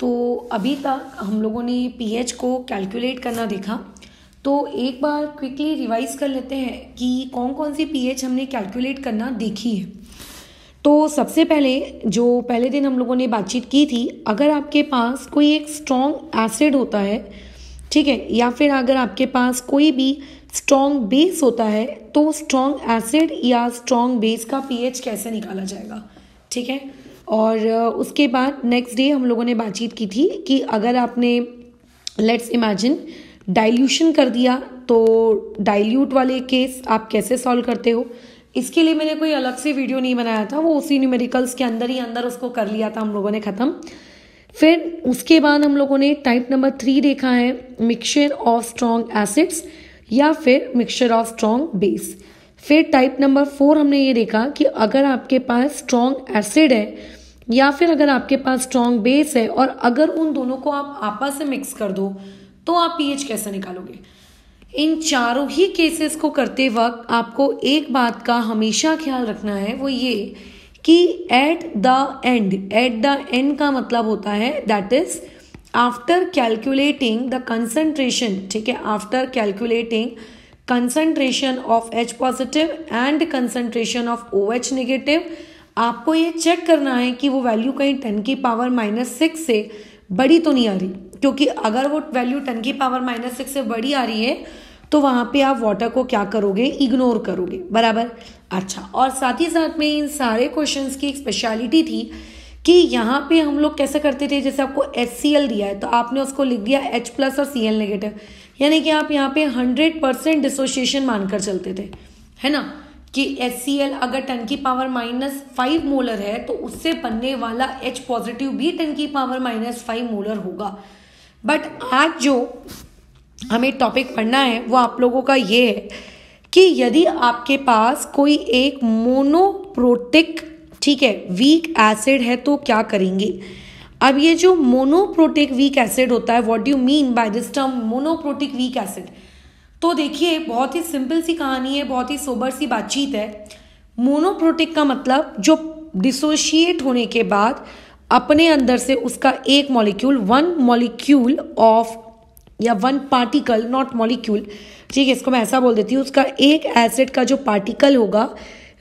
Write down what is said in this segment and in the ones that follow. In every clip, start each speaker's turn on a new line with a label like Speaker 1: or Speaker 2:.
Speaker 1: तो अभी तक हम लोगों ने पीएच को कैलकुलेट करना देखा, तो एक बार क्विकली रिवाइज कर लेते हैं कि कौन कौन सी पीएच हमने कैलकुलेट करना देखी है। तो सबसे पहले जो पहले दिन हम लोगों ने बातचीत की थी, अगर आपके पास कोई एक स्ट्रॉन्ग एसिड होता है, ठीक है, या फिर अगर आपके पास कोई भी स्ट्रॉन्ग बेस होता है, तो स्ट्रॉन्ग एसिड या स्ट्रॉन्ग बेस का पीएच कैसे निकाला जाएगा, ठीक है। और उसके बाद नेक्स्ट डे हम लोगों ने बातचीत की थी कि अगर आपने लेट्स इमेजिन डाइल्यूशन कर दिया, तो डाइल्यूट वाले केस आप कैसे सॉल्व करते हो। इसके लिए मैंने कोई अलग से वीडियो नहीं बनाया था, वो उसी न्यूमेरिकल्स के अंदर ही अंदर उसको कर लिया था हम लोगों ने ख़त्म। फिर उसके बाद हम लोगों ने टाइप नंबर 3 देखा है, मिक्सचर ऑफ स्ट्रॉन्ग एसिड्स या फिर मिक्सचर ऑफ स्ट्रॉन्ग बेस। फिर टाइप नंबर 4 हमने ये देखा कि अगर आपके पास स्ट्रॉन्ग एसिड है या फिर अगर आपके पास स्ट्रॉन्ग बेस है और अगर उन दोनों को आप आपस में मिक्स कर दो तो आप पीएच कैसे निकालोगे। इन चारों ही केसेस को करते वक्त आपको एक बात का हमेशा ख्याल रखना है, वो ये कि एट द एंड का मतलब होता है that is after calculating the concentration, ठीक है, after calculating concentration of H positive and concentration of OH negative, आपको ये चेक करना है कि वो वैल्यू कहीं 10⁻⁻6 से बड़ी तो नहीं आ रही, क्योंकि अगर वो वैल्यू 10⁻⁻6 से बड़ी आ रही है तो वहाँ पे आप वाटर को क्या करोगे, इग्नोर करोगे, बराबर। अच्छा, और साथ ही साथ में इन सारे क्वेश्चंस की एक स्पेशलिटी थी कि यहाँ पे हम लोग कैसे करते थे, जैसे आपको HCl दिया है तो आपने उसको लिख दिया H प्लस और Cl नेगेटिव, यानी कि आप यहाँ पे 100% डिसोसिएशन मानकर चलते थे, है ना, कि HCl अगर 10⁻⁻5 मोलर है तो उससे बनने वाला H पॉजिटिव भी 10⁻⁻5 मोलर होगा। बट आज जो हमें टॉपिक पढ़ना है वो आप लोगों का ये है कि यदि आपके पास कोई एक मोनोप्रोटिक, ठीक है, वीक एसिड है तो क्या करेंगे। अब ये जो मोनोप्रोटिक वीक एसिड होता है, what do you mean by this term monoprotic weak acid. तो देखिए, बहुत ही सिंपल सी कहानी है, बहुत ही सोबर सी बातचीत है। मोनोप्रोटिक का मतलब जो डिसोशिएट होने के बाद अपने अंदर से उसका एक मॉलिक्यूल, वन मॉलिक्यूल ऑफ या वन पार्टिकल, नॉट मॉलिक्यूल, ठीक है, इसको मैं ऐसा बोल देती हूँ, उसका एक एसिड का जो पार्टिकल होगा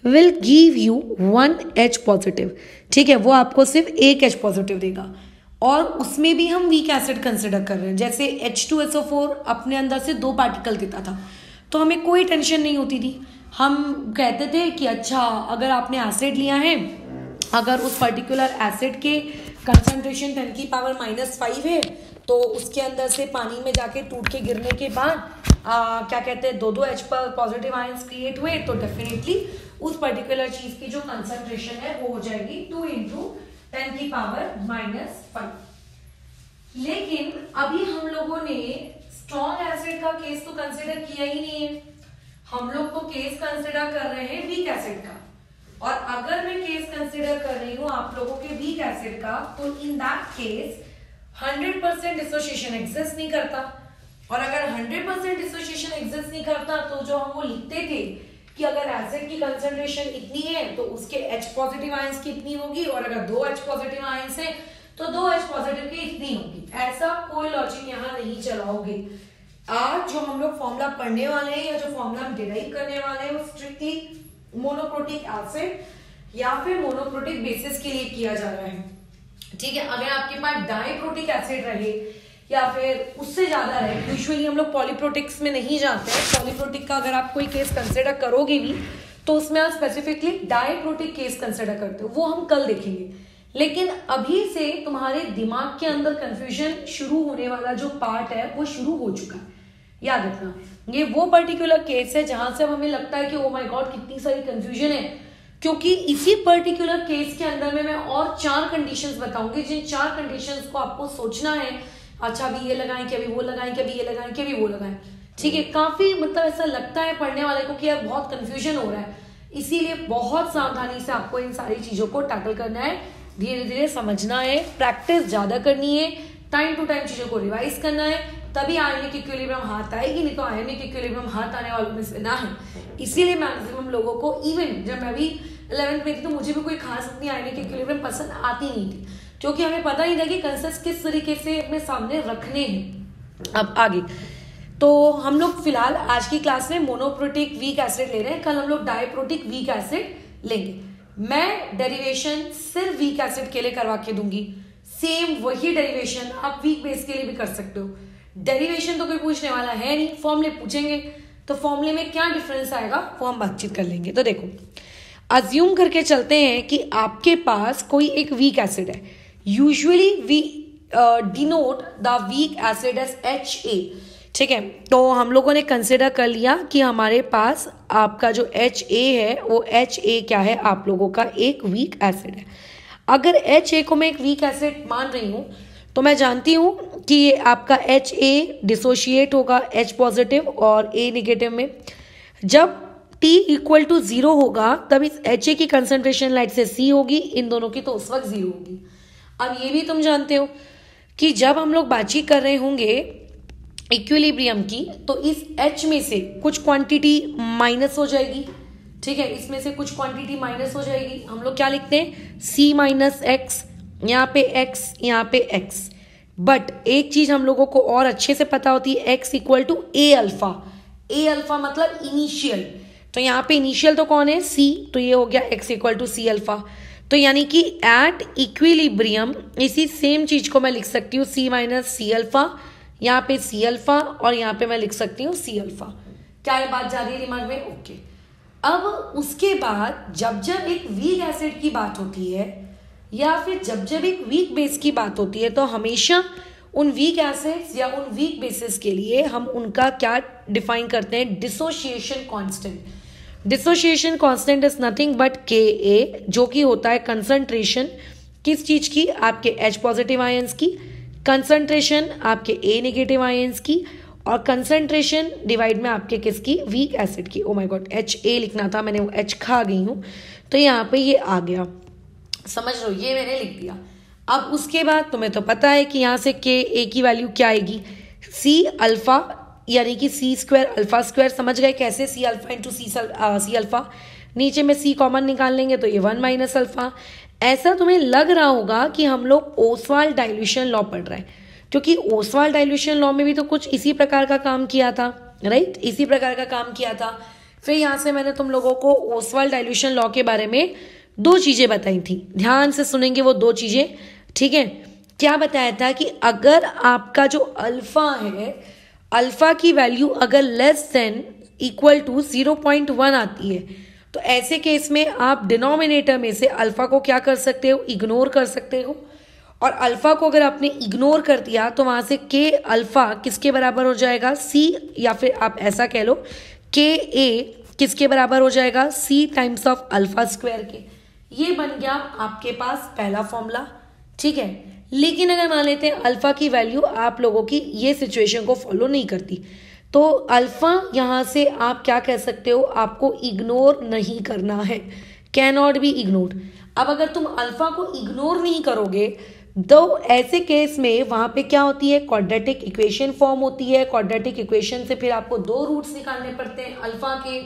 Speaker 1: will give you 1 H positive, ठीक है, वो आपको सिर्फ एक H पॉजिटिव देगा। और उसमें भी हम वीक एसिड कंसिडर कर रहे हैं, जैसे H2SO4 अपने अंदर से 2 पार्टिकल देता था तो हमें कोई टेंशन नहीं होती थी। हम कहते थे कि अच्छा, अगर आपने एसिड लिया है, अगर उस पर्टिकुलर एसिड के कंसंट्रेशन 10⁻⁻5 है तो उसके अंदर से पानी में जाके टूट के गिरने के बाद क्या कहते हैं, 2 H पर पॉजिटिव आयंस क्रिएट हुए तो डेफिनेटली उस पर्टिकुलर चीज की जो कंसंट्रेशन है वो हो जाएगी 2 × 10⁻⁻5। लेकिन अभी हम लोगों ने स्ट्रॉन्ग एसिड का केस तो कंसिडर किया ही नहीं है, हम लोग तो केस कंसिडर कर रहे हैं वीक एसिड का। और अगर मैं केस कंसिडर कर रही हूं आप लोगों के वीक एसिड का, तो in that case 100% dissociation exist नहीं करता। और अगर 100% डिसोसिएशन एग्जिस्ट नहीं करता तो जो हम वो लिखते थे कि अगर एसिड की कंसंट्रेशन इतनी है तो उसके H पॉजिटिव आयंस की इतनी होगी, और अगर 2 H पॉजिटिव आयंस है तो 2 H पॉजिटिव की इतनी होगी, ऐसा कोई लॉजिक यहाँ नहीं चलाओगे। आज जो हम लोग फॉर्मूला पढ़ने वाले हैं या जो फॉर्मूला हम डिराइव करने वाले हैं वो स्ट्रिक्टली मोनोप्रोटिक एसिड या फिर मोनोप्रोटिक बेसिस के लिए किया जा रहा है, ठीक है। अगर आपके पास डाइप्रोटिक एसिड रहे या फिर उससे ज्यादा रहे, यूजुअली हम लोग पॉलीप्रोटिक्स में नहीं जाते हैं, पॉलीप्रोटिक का अगर आप कोई केस कंसिडर करोगे भी तो उसमें आप स्पेसिफिकली डाइप्रोटिक केस कंसिडर करते हो, वो हम कल देखेंगे। लेकिन अभी से तुम्हारे दिमाग के अंदर कंफ्यूजन शुरू होने वाला जो पार्ट है वो शुरू हो चुका है, याद रखना। ये वो पर्टिकुलर केस है जहां से हमें लगता है कि ओ माय गॉड कितनी सारी कंफ्यूजन है, क्योंकि इसी पर्टिकुलर केस के अंदर में मैं और 4 कंडीशंस बताऊंगी, जिन 4 कंडीशंस को आपको सोचना है, अच्छा अभी ये लगाएं कि अभी वो लगाएं कि अभी ये लगाएं कि अभी वो लगाएं, ठीक है। काफी मतलब ऐसा लगता है पढ़ने वाले को कि यार बहुत कंफ्यूजन हो रहा है, इसीलिए बहुत सावधानी से आपको इन सारी चीजों को टैकल करना है, धीरे धीरे समझना है, प्रैक्टिस ज्यादा करनी है, टाइम टू टाइम चीजों को रिवाइज करना है, तभी आयनिक इक्विलिब्रियम हाथ आएगी, नहीं तो आयनिक इक्विलिब्रियम हाथ आने वालों में से ना है। इसीलिए मैक्सिमम लोगों को, इवन जब मैं भी 11th में थी तो मुझे भी कोई खास अपनी आयनिक इक्विलिब्रियम पसंद आती नहीं थी, क्योंकि हमें पता नहीं था कि कंसेप्ट किस तरीके से अपने सामने रखने हैं। अब आगे तो हम लोग फिलहाल आज की क्लास में मोनोप्रोटिक वीक एसिड ले रहे हैं, कल हम लोग डाइप्रोटिक वीक एसिड लेंगे। मैं डेरिवेशन सिर्फ वीक एसिड के लिए करवा के दूंगी, सेम वही डेरिवेशन आप वीक बेस के लिए भी कर सकते हो। डेरिवेशन तो कोई पूछने वाला है नहीं, फॉर्मूले पूछेंगे तो फॉर्मूले में क्या डिफरेंस आएगा वो हम बातचीत कर लेंगे। तो देखो अज्यूम करके चलते हैं कि आपके पास कोई एक वीक एसिड है। Usually we denote the weak acid as HA, ठीक है। तो हम लोगों ने कंसिडर कर लिया कि हमारे पास आपका जो HA है वो HA क्या है, आप लोगों का एक वीक एसिड है। अगर HA को मैं एक वीक एसिड मान रही हूँ तो मैं जानती हूँ कि ये आपका HA डिसोशिएट होगा H पॉजिटिव और A नेगेटिव में। जब T इक्वल टू 0 होगा तब इस HA की कंसंट्रेशन लाइट से C होगी, इन दोनों की तो उस वक्त 0 होगी। अब ये भी तुम जानते हो कि जब हम लोग बातचीत कर रहे होंगे इक्विलिब्रियम की तो इस H में से कुछ क्वांटिटी माइनस हो जाएगी, ठीक है, इसमें से कुछ क्वांटिटी माइनस हो जाएगी। हम लोग क्या लिखते हैं C माइनस एक्स, यहाँ पे x यहाँ पे x। बट एक चीज हम लोगों को और अच्छे से पता होती है, x इक्वल टू A अल्फा। A अल्फा मतलब इनिशियल, तो यहाँ पे इनिशियल तो कौन है C, तो ये हो गया x इक्वल टू C अल्फा। तो यानी कि एट इक्विलिब्रियम इसी सेम चीज को मैं लिख सकती हूँ C माइनस C अल्फा, यहाँ पे C अल्फा और यहाँ पे मैं लिख सकती हूँ C अल्फा। क्या ये बात जा रही है दिमाग में? ओके। अब उसके बाद जब जब एक वीक एसिड की बात होती है या फिर जब जब एक वीक बेस की बात होती है तो हमेशा उन वीक एसिड्स या उन वीक बेसिस के लिए हम उनका क्या डिफाइन करते हैं, dissociation constant. Dissociation constant is nothing but Ka, जो कि होता है कंसंट्रेशन किस चीज की, आपके H पॉजिटिव आयंस की, कंसंट्रेशन आपके A नेगेटिव आयंस की, और कंसंट्रेशन डिवाइड में आपके किसकी, वीक एसिड की। ओ माय गॉड, HA लिखना था, मैंने वो H खा गई हूँ तो यहाँ पे ये आ गया, समझ लो, ये मैंने लिख दिया। अब उसके बाद तुम्हें तो पता है कि यहाँ से Ka की वैल्यू क्या आएगी, C अल्फा यानी कि C स्क्वायर अल्फा स्क्वायर। समझ गए कैसे, C alpha into C alpha, नीचे में C कॉमन निकाल लेंगे तो ये 1 माइनस अल्फा। ऐसा तुम्हें लग रहा होगा कि हम लोग ओसवाल्ड डाइल्यूशन लॉ पढ़ रहे हैं, क्योंकि ओसवाल्ड डाइल्यूशन लॉ में भी तो कुछ इसी प्रकार का काम किया था, राइट, इसी प्रकार का काम किया था। फिर यहाँ से मैंने तुम लोगों को ओसवाल्ड डाइल्यूशन लॉ के बारे में दो चीजें बताई थी, ध्यान से सुनेंगे वो दो चीजें, ठीक है। क्या बताया था कि अगर आपका जो अल्फा है, अल्फा की वैल्यू अगर लेस देन इक्वल टू 0.1 आती है तो ऐसे केस में आप डिनोमिनेटर में से अल्फा को क्या कर सकते हो, इग्नोर कर सकते हो। और अल्फा को अगर आपने इग्नोर कर दिया तो वहां से के अल्फा किसके बराबर हो जाएगा, C, या फिर आप ऐसा कह लो Ka किसके बराबर हो जाएगा, C टाइम्स ऑफ अल्फा स्क्वायर के। ये बन गया आपके पास पहला फॉर्मूला, ठीक है। लेकिन अगर मान लेते हैं अल्फा की वैल्यू आप लोगों की ये सिचुएशन को फॉलो नहीं करती तो अल्फा यहां से आप क्या कह सकते हो, आपको इग्नोर नहीं करना है, कैन नॉट बी इग्नोर। अब अगर तुम अल्फा को इग्नोर नहीं करोगे तो ऐसे केस में वहां पे क्या होती है, क्वाड्रेटिक इक्वेशन फॉर्म होती है। क्वाड्रेटिक इक्वेशन से फिर आपको दो रूट्स निकालने पड़ते हैं अल्फा के,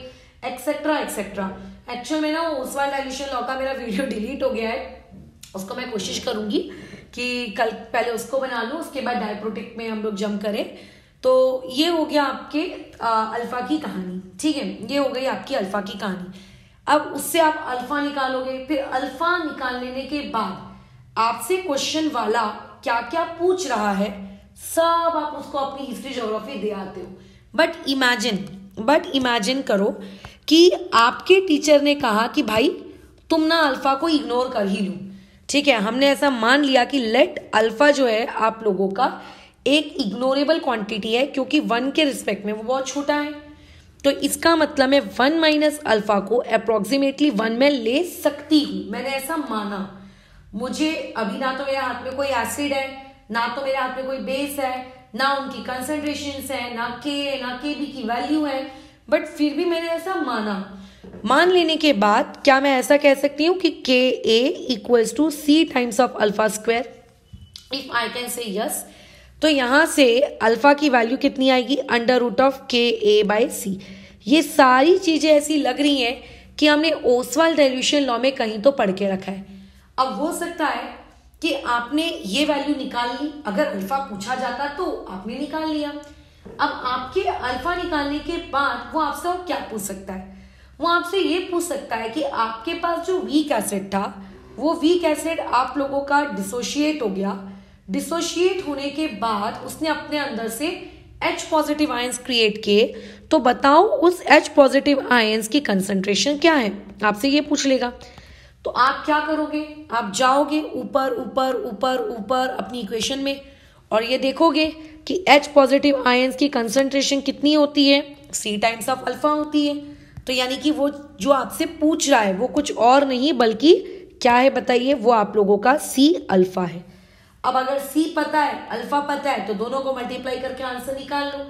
Speaker 1: एक्सेट्रा एक्सेट्रा। एक्चुअल में ना ओसवाल्ड डाइल्यूशन लॉ का मेरा वीडियो डिलीट हो गया है, उसको मैं कोशिश करूंगी कि कल पहले उसको बना लूं, उसके बाद डाइप्रोटिक में हम लोग जंप करें। तो ये हो गया आपके अल्फा की कहानी, ठीक है, ये हो गई आपकी अल्फा की कहानी। अब उससे आप अल्फा निकालोगे, फिर अल्फा निकाल लेने के बाद आपसे क्वेश्चन वाला क्या क्या पूछ रहा है सब आप उसको अपनी हिस्ट्री ज्योग्राफी दे आते हो। बट इमेजिन करो कि आपके टीचर ने कहा कि भाई तुम ना अल्फा को इग्नोर कर ही लो, ठीक है। हमने ऐसा मान लिया कि लेट अल्फा जो है आप लोगों का एक इग्नोरेबल क्वांटिटी है, क्योंकि 1 के रिस्पेक्ट में वो बहुत छोटा है। तो इसका मतलब मैं 1 माइनस अल्फा को अप्रोक्सीमेटली 1 में ले सकती हूं, मैंने ऐसा माना। मुझे अभी ना तो मेरे हाथ में कोई एसिड है, ना तो मेरे हाथ में कोई बेस है, ना उनकी कंसंट्रेशंस है, ना Kb की वैल्यू है, बट फिर भी मैंने ऐसा माना। मान लेने के बाद क्या मैं ऐसा कह सकती हूँ कि Ka equals to C times of अल्फा square, if I can say yes. तो यहां से अल्फा की वैल्यू कितनी आएगी, अंडर रूट ऑफ Ka/C। ये सारी चीजें ऐसी लग रही हैं कि हमने ओसवाल्ड डाइल्यूशन लॉ में कहीं तो पढ़ के रखा है। अब हो सकता है कि आपने ये वैल्यू निकाल ली, अगर अल्फा पूछा जाता तो आपने निकाल लिया। अब आपके अल्फा निकालने के बाद वो आपसे और क्या पूछ सकता है, वो आपसे ये पूछ सकता है कि आपके पास जो वीक एसिड था वो वीक एसिड आप लोगों का डिसोशिएट हो गया, डिसोशिएट होने के बाद उसने अपने अंदर से H पॉजिटिव आयंस क्रिएट किए, तो बताओ उस H पॉजिटिव आयंस की कंसंट्रेशन क्या है, आपसे ये पूछ लेगा। तो आप क्या करोगे, आप जाओगे ऊपर ऊपर ऊपर ऊपर अपनी इक्वेशन में और ये देखोगे कि H पॉजिटिव आयंस की कंसंट्रेशन कितनी होती है, C टाइम्स ऑफ अल्फा होती है। तो यानी कि वो जो आपसे पूछ रहा है वो कुछ और नहीं बल्कि क्या है बताइए, वो आप लोगों का C अल्फा है। अब अगर C पता है अल्फा पता है तो दोनों को मल्टीप्लाई करके आंसर निकाल लो।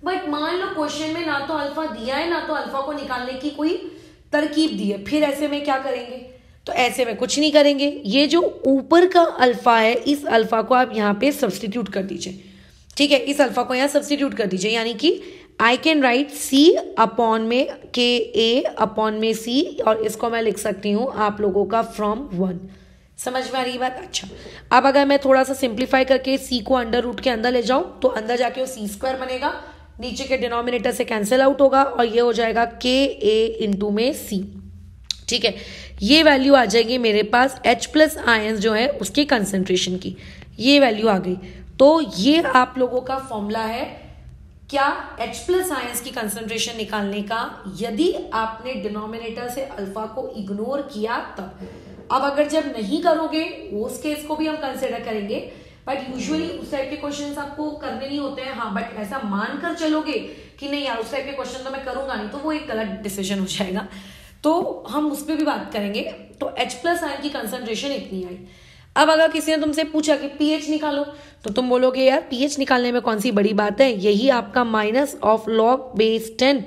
Speaker 1: बट मान लो क्वेश्चन में ना तो अल्फा दिया है ना तो अल्फा को निकालने की कोई तरकीब दी है, फिर ऐसे में क्या करेंगे, तो ऐसे में कुछ नहीं करेंगे। ये जो ऊपर का अल्फा है इस अल्फा को आप यहाँ पे सब्सटीट्यूट कर दीजिए, ठीक है, इस अल्फा को यहाँ सब्सटीट्यूट कर दीजिए, यानी कि I can write C upon में KA अपॉन में C और इसको मैं लिख सकती हूँ आप लोगों का फ्रॉम 1। समझ में आ रही बात। अच्छा, अब अगर मैं थोड़ा सा सिंप्लीफाई करके C को अंडर रूट के अंदर ले जाऊं तो अंदर जाके वो C स्क्वायर बनेगा, नीचे के डिनोमिनेटर से कैंसिल आउट होगा और ये हो जाएगा KA इंटू में C, ठीक है। ये वैल्यू आ जाएगी मेरे पास H प्लस आयंस जो है उसकी कंसेंट्रेशन की, ये वैल्यू आ गई। तो ये आप लोगों का फॉर्मूला है क्या, H प्लस आयंस की कंसेंट्रेशन निकालने का, यदि आपने डिनोमिनेटर से अल्फा को इग्नोर किया तब। अब अगर जब नहीं करोगे उस केस को भी हम कंसिडर करेंगे, बट यूजुअली उस टाइप के क्वेश्चंस आपको करने नहीं होते हैं। हाँ, बट ऐसा मानकर चलोगे कि नहीं यार उस टाइप के क्वेश्चन तो मैं करूंगा नहीं, तो वो एक गलत डिसीजन हो जाएगा, तो हम उस पर भी बात करेंगे। तो H प्लस आयन की कंसेंट्रेशन इतनी आई। अब अगर किसी ने तुमसे पूछा कि pH निकालो तो तुम बोलोगे यार pH निकालने में कौन सी बड़ी बात है, यही आपका माइनस ऑफ लॉग बेस 10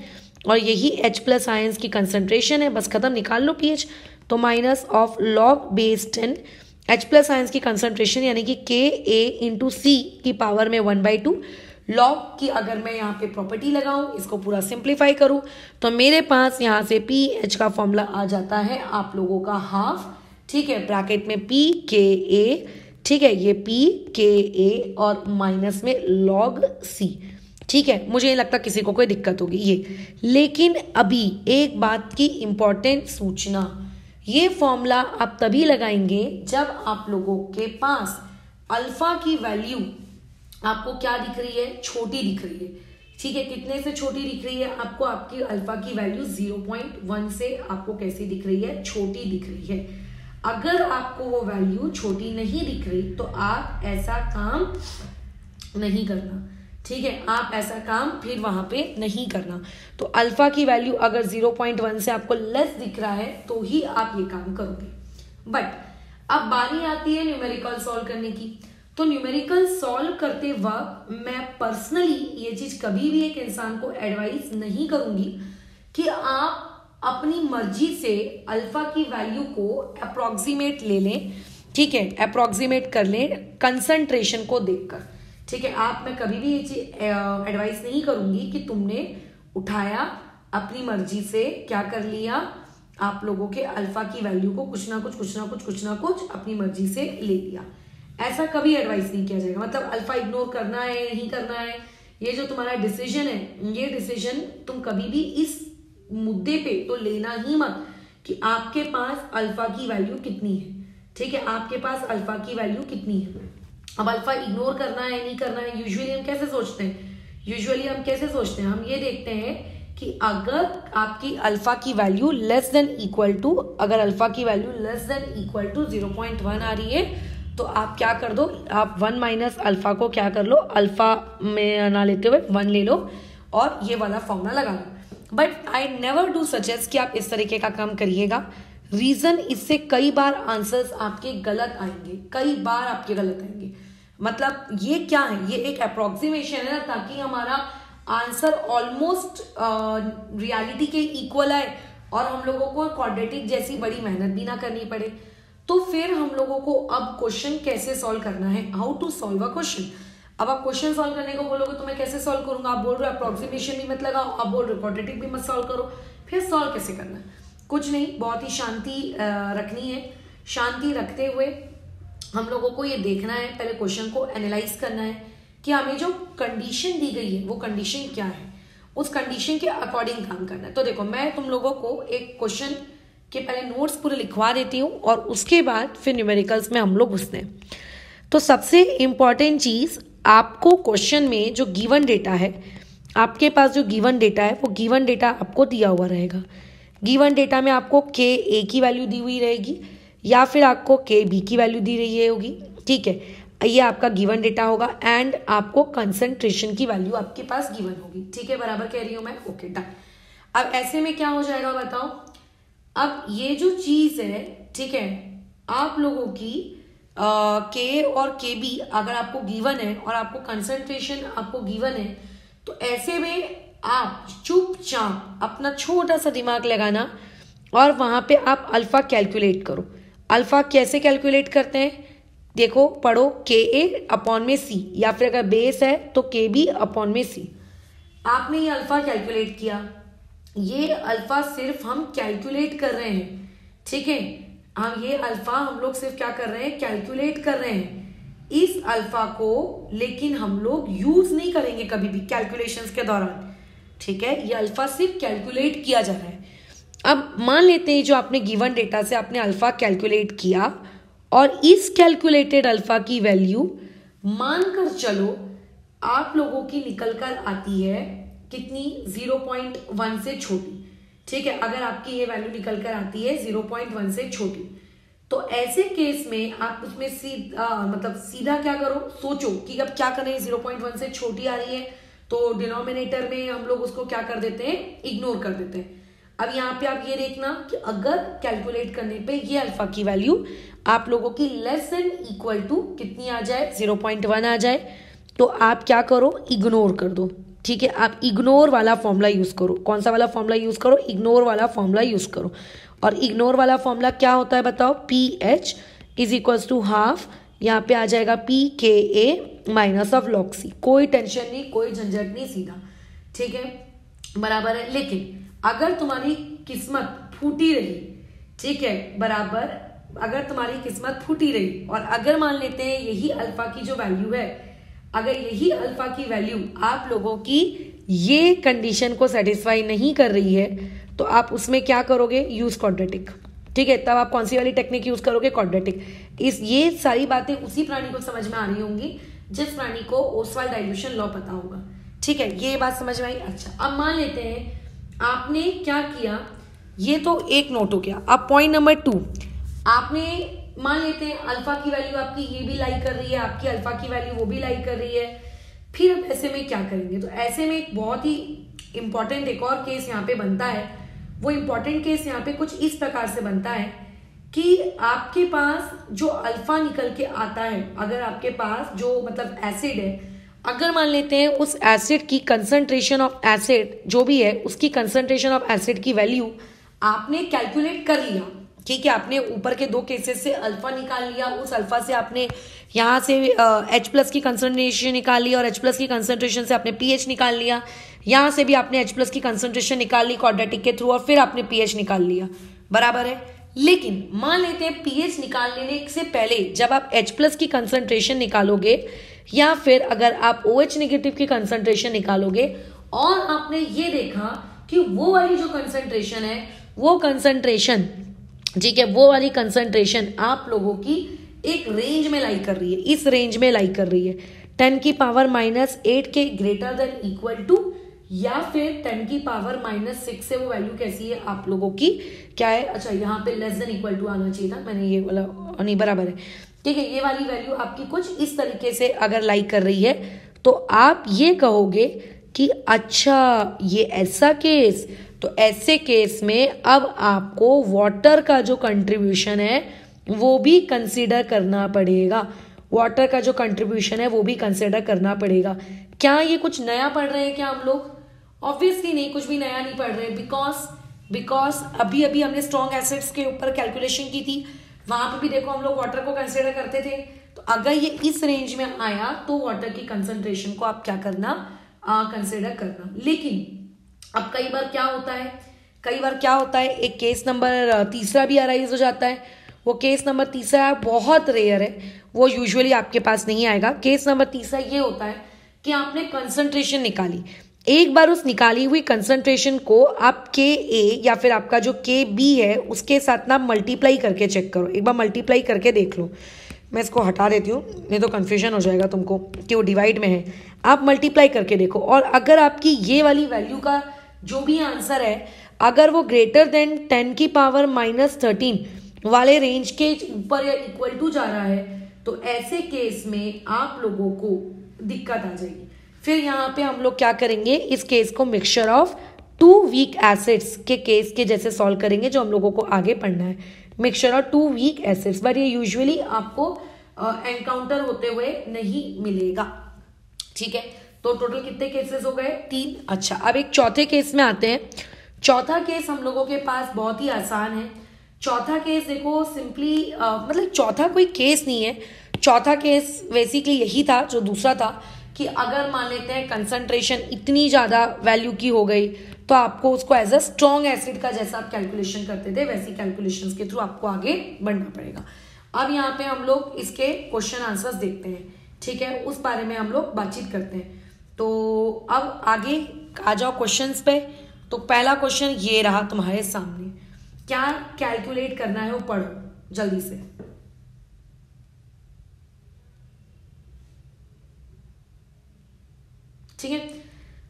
Speaker 1: और यही H प्लस आयंस की कंसेंट्रेशन है, बस खत्म, निकाल लो pH। तो minus of log base 10 H plus ions की कंसेंट्रेशन यानी कि KA इंटू C की पावर में 1/2। लॉग की अगर मैं यहाँ पे प्रॉपर्टी लगाऊं, इसको पूरा सिंप्लीफाई करूं, तो मेरे पास यहाँ से pH का फॉर्मूला आ जाता है आप लोगों का हाफ, ठीक है, ब्रैकेट में pKa, ठीक है, ये pKa और माइनस में log C, ठीक है। मुझे नहीं लगता किसी को कोई दिक्कत होगी ये। लेकिन अभी एक बात की इंपॉर्टेंट सूचना, ये फॉर्मूला आप तभी लगाएंगे जब आप लोगों के पास अल्फा की वैल्यू आपको क्या दिख रही है, छोटी दिख रही है, ठीक है। कितने से छोटी दिख रही है आपको, आपकी अल्फा की वैल्यू 0.1 से आपको कैसी दिख रही है, छोटी दिख रही है। अगर आपको वो वैल्यू छोटी नहीं दिख रही तो आप ऐसा काम नहीं करना, ठीक है, आप ऐसा काम फिर वहां पे नहीं करना। तो अल्फा की वैल्यू अगर 0.1 से आपको लेस दिख रहा है तो ही आप ये काम करोगे। बट अब बारी आती है न्यूमेरिकल सॉल्व करने की। तो न्यूमेरिकल सॉल्व करते वक्त मैं पर्सनली ये चीज कभी भी एक इंसान को एडवाइस नहीं करूंगी कि आप अपनी मर्जी से अल्फा की वैल्यू को अप्रोक्सीमेट ले लें, ठीक है, अप्रोक्सीमेट कर लें कंसंट्रेशन को देखकर, ठीक है। आप मैं कभी भी ये चीज एडवाइस नहीं करूंगी कि तुमने उठाया अपनी मर्जी से क्या कर लिया, आप लोगों के अल्फा की वैल्यू को कुछ ना कुछ अपनी मर्जी से ले लिया, ऐसा कभी एडवाइस नहीं किया जाएगा। मतलब अल्फा इग्नोर करना है नहीं करना है, ये जो तुम्हारा डिसीजन है, ये डिसीजन तुम कभी भी इस मुद्दे पे तो लेना ही मत कि आपके पास अल्फा की वैल्यू कितनी है, ठीक है, आपके पास अल्फा की वैल्यू कितनी है। अब अल्फा इग्नोर करना है नहीं करना है, यूजुअली हम कैसे सोचते हैं, हम ये देखते हैं कि अगर आपकी अल्फा की value less than equal to, अगर अल्फा की value less than equal to 0.1 आ रही है तो आप क्या कर दो, आप 1 माइनस अल्फा को क्या कर लो, अल्फा में ना लेते हुए 1 ले लो और ये वाला फॉर्मूला लगा लो। But I never do suggest कि आप इस तरीके का काम करिएगा। रीजन, इससे कई बार आंसर्स आपके गलत आएंगे, मतलब ये क्या है, ये एक अप्रोक्सीमेशन है ना, ताकि हमारा आंसर ऑलमोस्ट रियलिटी के इक्वल आए और हम लोगों को क्वाड्रेटिक जैसी बड़ी मेहनत भी ना करनी पड़े। तो फिर हम लोगों को अब क्वेश्चन कैसे सॉल्व करना है, how to solve a question. अब आप क्वेश्चन सॉल्व करने को बोलोगे तो मैं कैसे सॉल्व करूंगा, आप बोल रहे हो अप्रोक्सीमेशन भी मत लगाओ, आप बोल रहे हो क्वाड्रेटिक भी मत सॉल्व करो, फिर सॉल्व कैसे करना है। कुछ नहीं, बहुत ही शांति रखनी है। शांति रखते हुए हम लोगों को ये देखना है, पहले क्वेश्चन को एनालाइज करना है कि हमें जो कंडीशन दी गई है वो कंडीशन क्या है, उस कंडीशन के अकॉर्डिंग काम करना है। तो देखो, मैं तुम लोगों को एक क्वेश्चन के पहले नोट्स पूरे लिखवा देती हूँ और उसके बाद फिर न्यूमेरिकल्स में हम लोग घुसते हैं। तो सबसे इम्पॉर्टेंट चीज़, आपको क्वेश्चन में जो गिवन डेटा है, आपके पास जो गिवन डेटा है वो गिवन डेटा आपको दिया हुआ रहेगा। गिवन डेटा में आपको के ए की वैल्यू दी हुई रहेगी या फिर आपको के बी की वैल्यू दी रही होगी, ठीक है। ये आपका गिवन डेटा होगा एंड आपको कंसंट्रेशन की वैल्यू आपके पास गिवन होगी, ठीक है। बराबर कह रही हूँ मैं, ओके डन। अब ऐसे में क्या हो जाएगा बताओ, अब ये जो चीज है, ठीक है, आप लोगों की के और के बी अगर आपको गिवन है और आपको कंसंट्रेशन आपको गिवन है, तो ऐसे में आप चुपचाप अपना छोटा सा दिमाग लगाना और वहां पे आप अल्फा कैलकुलेट करो। अल्फा कैसे कैलकुलेट करते हैं, देखो पढ़ो, के ए अपॉन में सी, या फिर अगर बेस है तो के बी अपॉन में सी। आपने ये अल्फा कैलकुलेट किया, ये अल्फा सिर्फ हम कैलकुलेट कर रहे हैं, ठीक है। हम ये अल्फा हम लोग सिर्फ क्या कर रहे हैं, कैलकुलेट कर रहे हैं इस अल्फा को, लेकिन हम लोग यूज नहीं करेंगे कभी भी कैलकुलेशंस के दौरान, ठीक है। ये अल्फा सिर्फ कैलकुलेट किया जा रहा है। अब मान लेते हैं जो आपने गिवन डेटा से आपने अल्फा कैलकुलेट किया और इस कैलकुलेटेड अल्फा की वैल्यू मानकर चलो आप लोगों की निकल कर आती है कितनी, 0.1 से छोटी, ठीक है। अगर आपकी ये वैल्यू निकल कर आती है 0.1 से छोटी, तो ऐसे केस में आप उसमें मतलब सीधा क्या करो, सोचो कि अब क्या करें, 0.1 से छोटी आ रही है तो डिनोमिनेटर में हम लोग उसको क्या कर देते हैं, इग्नोर कर देते हैं। अब यहाँ पे आप ये देखना कि अगर कैलकुलेट करने पे ये अल्फा की वैल्यू आप लोगों की लेस देन इक्वल टू कितनी आ जाए, 0.1 आ जाए, तो आप क्या करो, इग्नोर कर दो, ठीक है। आप इग्नोर वाला फॉर्मूला यूज करो। कौन सा वाला फॉर्मूला यूज करो, इग्नोर वाला फॉर्मूला यूज करो। और इग्नोर वाला फॉर्मूला क्या होता है बताओ, P H is equals to half, यहाँ पे आ जाएगा P K A minus of log C. कोई टेंशन नहीं, कोई झंझट नहीं, सीधा, ठीक है, बराबर है। लेकिन अगर तुम्हारी किस्मत फूटी रही, ठीक है, बराबर, अगर तुम्हारी किस्मत फूटी रही और अगर मान लेते हैं यही अल्फा की जो वैल्यू है, अगर यही अल्फा की वैल्यू आप लोगों की ये कंडीशन को सेटिस्फाई नहीं कर रही है, तो आप उसमें क्या करोगे, यूज क्वाड्रेटिक, ठीक है। तब आप कौन सी वाली टेक्निक यूज करोगे, क्वाड्रेटिक। ये सारी बातें उसी प्राणी को समझ में आ रही होंगी जिस प्राणी को ओसवाल्ड डाइल्यूशन लॉ पता होगा, ठीक है। ये बात समझ में आई। अच्छा, अब मान लेते हैं आपने क्या किया, ये तो एक नोट हो गया। अब पॉइंट नंबर 2, आपने मान लेते हैं अल्फा की वैल्यू आपकी ये भी लाई कर रही है, आपकी अल्फा की वैल्यू वो भी लाई कर रही है। फिर अब ऐसे में क्या करेंगे, तो ऐसे में एक बहुत ही इंपॉर्टेंट एक और केस यहाँ पे बनता है। वो इंपॉर्टेंट केस यहाँ पे कुछ इस प्रकार से बनता है कि आपके पास जो अल्फा निकल के आता है, अगर आपके पास जो मतलब एसिड है, अगर मान लेते हैं उस एसिड की कंसंट्रेशन ऑफ एसिड जो भी है, उसकी कंसंट्रेशन ऑफ एसिड की वैल्यू आपने कैलकुलेट कर लिया, ठीक है। आपने ऊपर के 2 केसेस से अल्फा निकाल लिया, उस अल्फा से आपने यहाँ से H प्लस की कंसंट्रेशन निकाल ली और H प्लस की कंसंट्रेशन से आपने pH निकाल लिया, यहाँ से भी आपने H प्लस की कंसंट्रेशन निकाल ली क्वाड्रेटिक के थ्रू और फिर आपने pH निकाल लिया, बराबर है। लेकिन मान लेते हैं pH निकालने से पहले जब आप H प्लस की कंसंट्रेशन निकालोगे या फिर अगर आप OH नेगेटिव की कंसंट्रेशन निकालोगे और आपने ये देखा कि वो वाली जो कंसंट्रेशन है, वो कंसंट्रेशन, ठीक है, वो वाली कंसंट्रेशन आप लोगों की एक रेंज में लाई कर रही है, इस रेंज में लाई कर रही है 10 की पावर -8 के ग्रेटर देन इक्वल टू, या फिर 10 की पावर -6 से वो वैल्यू कैसी है आप लोगों की क्या है, अच्छा यहाँ पे लेस देन इक्वल टू आना चाहिए था, मैंने ये वाला नहीं, बराबर है, ठीक है। ये वाली वैल्यू आपकी कुछ इस तरीके से अगर लाई कर रही है तो आप ये कहोगे कि अच्छा ये ऐसा केस, तो ऐसे केस में अब आपको वाटर का जो कंट्रीब्यूशन है वो भी कंसीडर करना पड़ेगा, वाटर का जो कंट्रीब्यूशन है वो भी कंसीडर करना पड़ेगा। क्या ये कुछ नया पढ़ रहे हैं क्या हम लोग? ऑब्वियसली नहीं, कुछ भी नया नहीं पढ़ रहे, बिकॉज अभी अभी हमने स्ट्रॉन्ग एसिड्स के ऊपर कैलकुलेशन की थी, वहां पे भी देखो हम लोग वाटर को कंसीडर करते थे। तो अगर ये इस रेंज में आया तो वाटर की कंसंट्रेशन को आप क्या करना, कंसीडर करना। लेकिन अब कई बार क्या होता है, एक केस नंबर 3 भी अराइज हो जाता है, वो केस नंबर तीसरा बहुत रेयर है, वो यूजुअली आपके पास नहीं आएगा। केस नंबर तीसरा ये होता है कि आपने कंसंट्रेशन निकाली, एक बार उस निकाली हुई कंसंट्रेशन को आप के ए या फिर आपका जो के बी है उसके साथ ना मल्टीप्लाई करके चेक करो। एक बार मल्टीप्लाई करके देख लो। मैं इसको हटा देती हूँ, नहीं तो कन्फ्यूजन हो जाएगा तुमको कि वो डिवाइड में है। आप मल्टीप्लाई करके देखो, और अगर आपकी ये वाली वैल्यू का जो भी आंसर है अगर वो ग्रेटर देन 10⁻⁻13 वाले रेंज के ऊपर या इक्वल टू जा रहा है तो ऐसे केस में आप लोगों को दिक्कत आ जाएगी। फिर यहाँ पे हम लोग क्या करेंगे, इस केस को मिक्सचर ऑफ 2 वीक एसिड्स के केस के जैसे सॉल्व करेंगे, जो हम लोगों को आगे पढ़ना है। Mixture of 2 weak acids, but ये यूजुअली आपको एनकाउंटर होते हुए नहीं मिलेगा। ठीक है, तो टोटल कितने केसेस हो गए? 3। अच्छा, अब एक चौथे केस में आते हैं। चौथा केस हम लोगों के पास बहुत ही आसान है। चौथा केस देखो, सिंपली मतलब चौथा कोई केस नहीं है। चौथा केस बेसिकली यही था जो दूसरा था, कि अगर मान लेते हैं कंसंट्रेशन इतनी ज़्यादा वैल्यू की हो गई तो आपको उसको एज अ स्ट्रॉन्ग एसिड का जैसा आप कैलकुलेशन करते थे वैसी कैलकुलेशंस के थ्रू आपको आगे बढ़ना पड़ेगा। अब यहाँ पे हम लोग इसके क्वेश्चन आंसर्स देखते हैं। ठीक है, उस बारे में हम लोग बातचीत करते हैं। तो अब आगे आ जाओ क्वेश्चंस पे। तो पहला क्वेश्चन ये रहा तुम्हारे सामने, क्या कैलकुलेट करना है वो पढ़ो जल्दी से। ठीक है,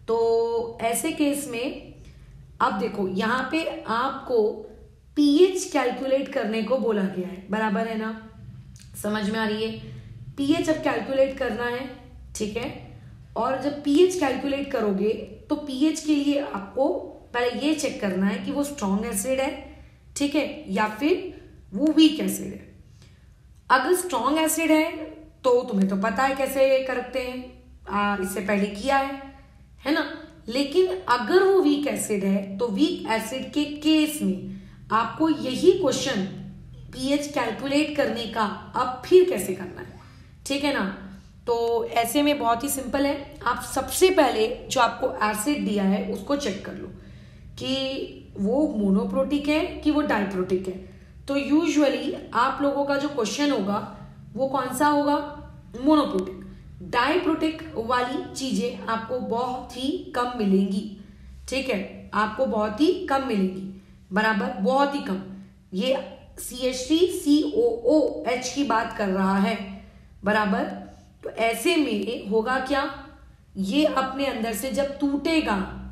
Speaker 1: तो ऐसे केस में अब देखो यहाँ पे आपको पीएच कैलकुलेट करने को बोला गया है, बराबर है ना? समझ में आ रही है? पीएच अब कैलकुलेट करना है। ठीक है, और जब पीएच कैलकुलेट करोगे तो पीएच के लिए आपको पहले ये चेक करना है कि वो स्ट्रॉन्ग एसिड है, ठीक है, या फिर वो वीक एसिड है। अगर स्ट्रॉन्ग एसिड है तो तुम्हें तो पता है कैसे करते हैं, इससे पहले किया है ना? लेकिन अगर वो वीक एसिड है तो वीक एसिड के केस में आपको यही क्वेश्चन पीएच कैलकुलेट करने का अब फिर कैसे करना है। ठीक है ना? तो ऐसे में बहुत ही सिंपल है। आप सबसे पहले जो आपको एसिड दिया है उसको चेक कर लो कि वो मोनोप्रोटिक है कि वो डाइप्रोटिक है। तो यूजुअली आप लोगों का जो क्वेश्चन होगा वो कौन सा होगा? मोनोप्रोटिक। डाइप्रोटिक वाली चीजें आपको बहुत ही कम मिलेंगी। ठीक है, आपको बहुत ही कम मिलेंगी, बराबर, बहुत ही कम। ये CH3COOH की बात कर रहा है, बराबर। तो ऐसे में होगा क्या, ये अपने अंदर से जब टूटेगा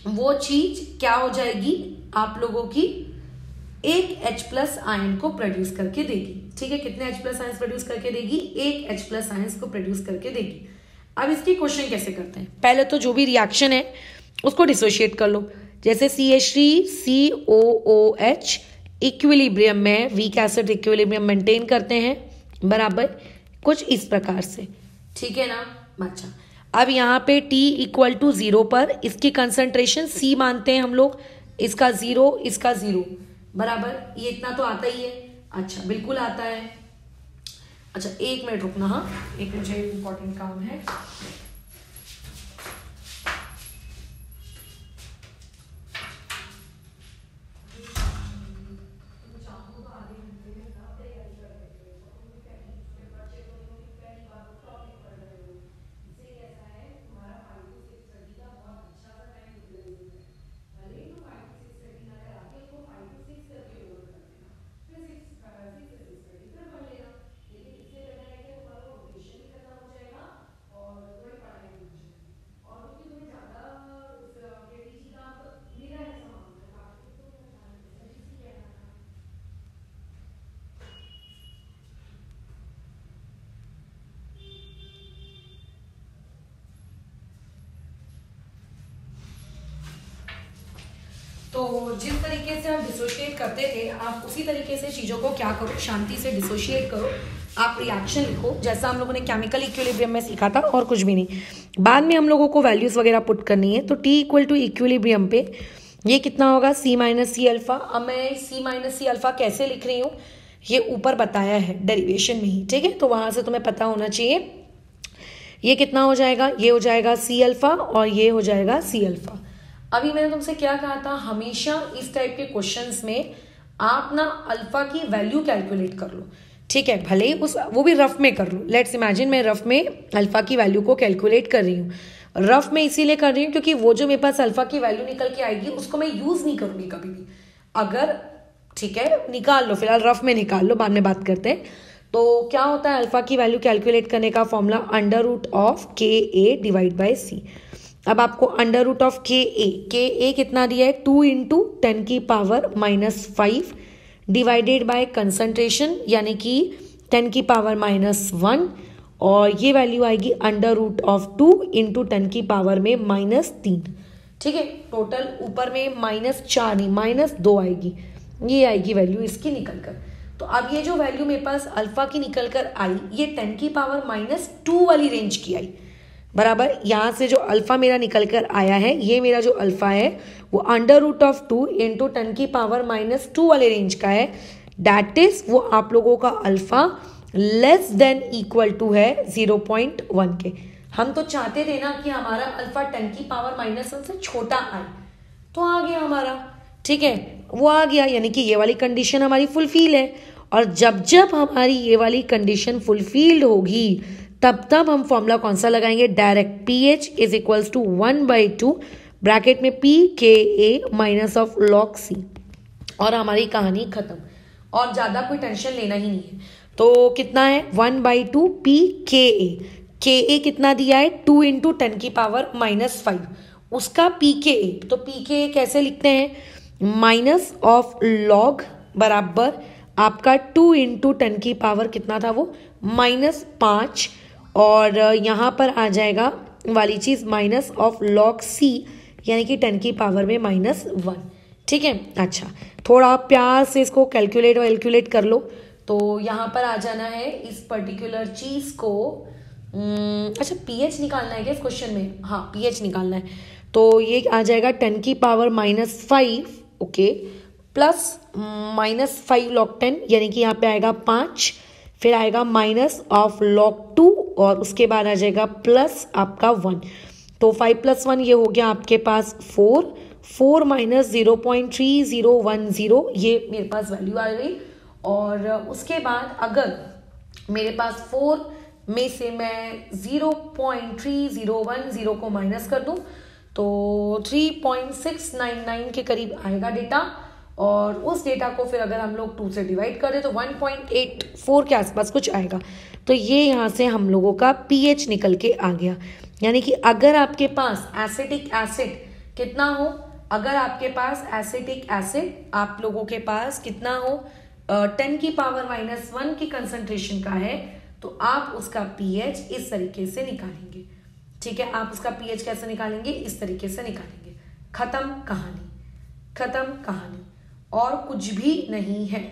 Speaker 1: वो चीज क्या हो जाएगी, आप लोगों की एक H+ आयन को प्रोड्यूस करके देगी। ठीक है, कितने H+ आयंस प्रोड्यूस करके देगी? एक H+ आयंस को प्रोड्यूस करके देगी। अब इसके क्वेश्चन कैसे करते हैं? पहले तो जो भी रिएक्शन है उसको डिसोशिएट कर लो। जैसे CH3COOH इक्विलिब्रियम में वीक एसिड इक्विलिब्रियम मेंटेन करते हैं, बराबर, कुछ इस प्रकार से। ठीक है ना? अच्छा, अब यहाँ पे T = 0 पर इसकी कंसंट्रेशन C मानते हैं हम लोग, इसका 0, इसका 0, बराबर। ये इतना तो आता ही है। अच्छा, बिल्कुल आता है। अच्छा, 1 मिनट रुकना, हाँ, एक मुझे इंपॉर्टेंट काम है। तो जिस तरीके से हम डिसोशिएट करते थे आप उसी तरीके से चीज़ों को क्या करो, शांति से डिसोशिएट करो। आप रिएक्शन लिखो जैसा हम लोगों ने केमिकल इक्विलिब्रियम में सीखा था, और कुछ भी नहीं। बाद में हम लोगों को वैल्यूज़ वगैरह पुट करनी है। तो T = इक्विलिब्रियम पे ये कितना होगा? C - C alpha. अब मैं C - C अल्फा कैसे लिख रही हूँ ये ऊपर बताया है डेरिवेशन में ही, ठीक है? तो वहाँ से तुम्हें पता होना चाहिए। ये कितना हो जाएगा? ये हो जाएगा C अल्फा और ये हो जाएगा C अल्फा। अभी मैंने तुमसे क्या कहा था, हमेशा इस टाइप के क्वेश्चंस में आप ना अल्फा की वैल्यू कैलकुलेट कर लो, ठीक है, भले ही वो भी रफ में कर लो। लेट्स इमेजिन मैं रफ में अल्फा की वैल्यू को कैलकुलेट कर रही हूँ। रफ में इसीलिए कर रही हूँ क्योंकि वो जो मेरे पास अल्फा की वैल्यू निकल के आएगी उसको मैं यूज नहीं करूंगी कभी भी। अगर ठीक है, निकाल लो, फिलहाल रफ में निकाल लो, बाद में बात करते हैं। तो क्या होता है अल्फा की वैल्यू कैलकुलेट करने का फॉर्मूला, अंडर रूट ऑफ के ए डिवाइड बाई सी। अब आपको अंडर रूट ऑफ के ए कितना दिया है, 2 इंटू 10 की पावर -5 डिवाइडेड बाय कंसंट्रेशन यानी कि 10 की पावर -1, और ये वैल्यू आएगी अंडर रूट ऑफ 2 इंटू 10 की पावर में -3। ठीक है, टोटल ऊपर में -4 नहीं -2 आएगी, ये आएगी वैल्यू इसकी निकल कर। तो अब ये जो वैल्यू मेरे पास अल्फा की निकल कर आई, ये 10 की पावर -2 वाली रेंज की आई, बराबर। यहाँ से जो अल्फा मेरा निकल कर आया है, ये मेरा जो अल्फा है वो अंडर रूट ऑफ 2 इंटू 10 की पावर -2 वाले रेंज का है। दैट इज वो आप लोगों का अल्फा लेस देन इक्वल टू है 0.1 के। हम तो चाहते थे ना कि हमारा अल्फा 10 की पावर -1 से छोटा आए, तो आ गया हमारा, ठीक है, वो आ गया, यानी कि ये वाली कंडीशन हमारी फुलफिल है। और जब जब हमारी ये वाली कंडीशन फुलफिल्ड होगी तब हम फॉर्मूला कौन सा लगाएंगे, direct pH is equals to 1/2 bracket में p k a minus of log c, और हमारी कहानी खत्म, और ज्यादा कोई टेंशन लेना ही नहीं है। तो कितना है 1/2 p k a कितना दिया है 2 इंटू 10 की पावर -5, उसका p k a, तो p k a कैसे लिखते हैं, माइनस ऑफ log बराबर आपका 2 इंटू 10 की पावर कितना था वो -5, और यहाँ पर आ जाएगा वाली चीज माइनस ऑफ log c यानी कि 10 की पावर में -1। ठीक है, अच्छा थोड़ा प्यार से इसको कैलकुलेट कर लो। तो यहाँ पर आ जाना है इस पर्टिकुलर चीज को, अच्छा pH निकालना है क्या इस क्वेश्चन में, हाँ pH निकालना है। तो ये आ जाएगा 10 की पावर -5, ओके, प्लस -5 log 10 यानी कि यहाँ पे आएगा 5, फिर आएगा माइनस ऑफ log 2, और उसके बाद आ जाएगा प्लस आपका 1। तो 5 + 1 ये हो गया आपके पास 4 माइनस 0.3010, ये मेरे पास वैल्यू आ गई। और उसके बाद अगर मेरे पास 4 में से मैं 0.3010 को माइनस कर दूं तो 3.699 के करीब आएगा डेटा, और उस डेटा को फिर अगर हम लोग 2 से डिवाइड करें तो 1.84 के आसपास कुछ आएगा। तो ये यहाँ से हम लोगों का pH निकल के आ गया। यानी कि अगर आपके पास एसिटिक एसिड कितना हो, अगर आपके पास एसिटिक एसिड आप लोगों के पास कितना हो 10 की पावर -1 की कंसंट्रेशन का है, तो आप उसका pH इस तरीके से निकालेंगे। ठीक है, आप उसका pH कैसे निकालेंगे, इस तरीके से निकालेंगे। खत्म कहानी, खत्म कहानी, और कुछ भी नहीं है।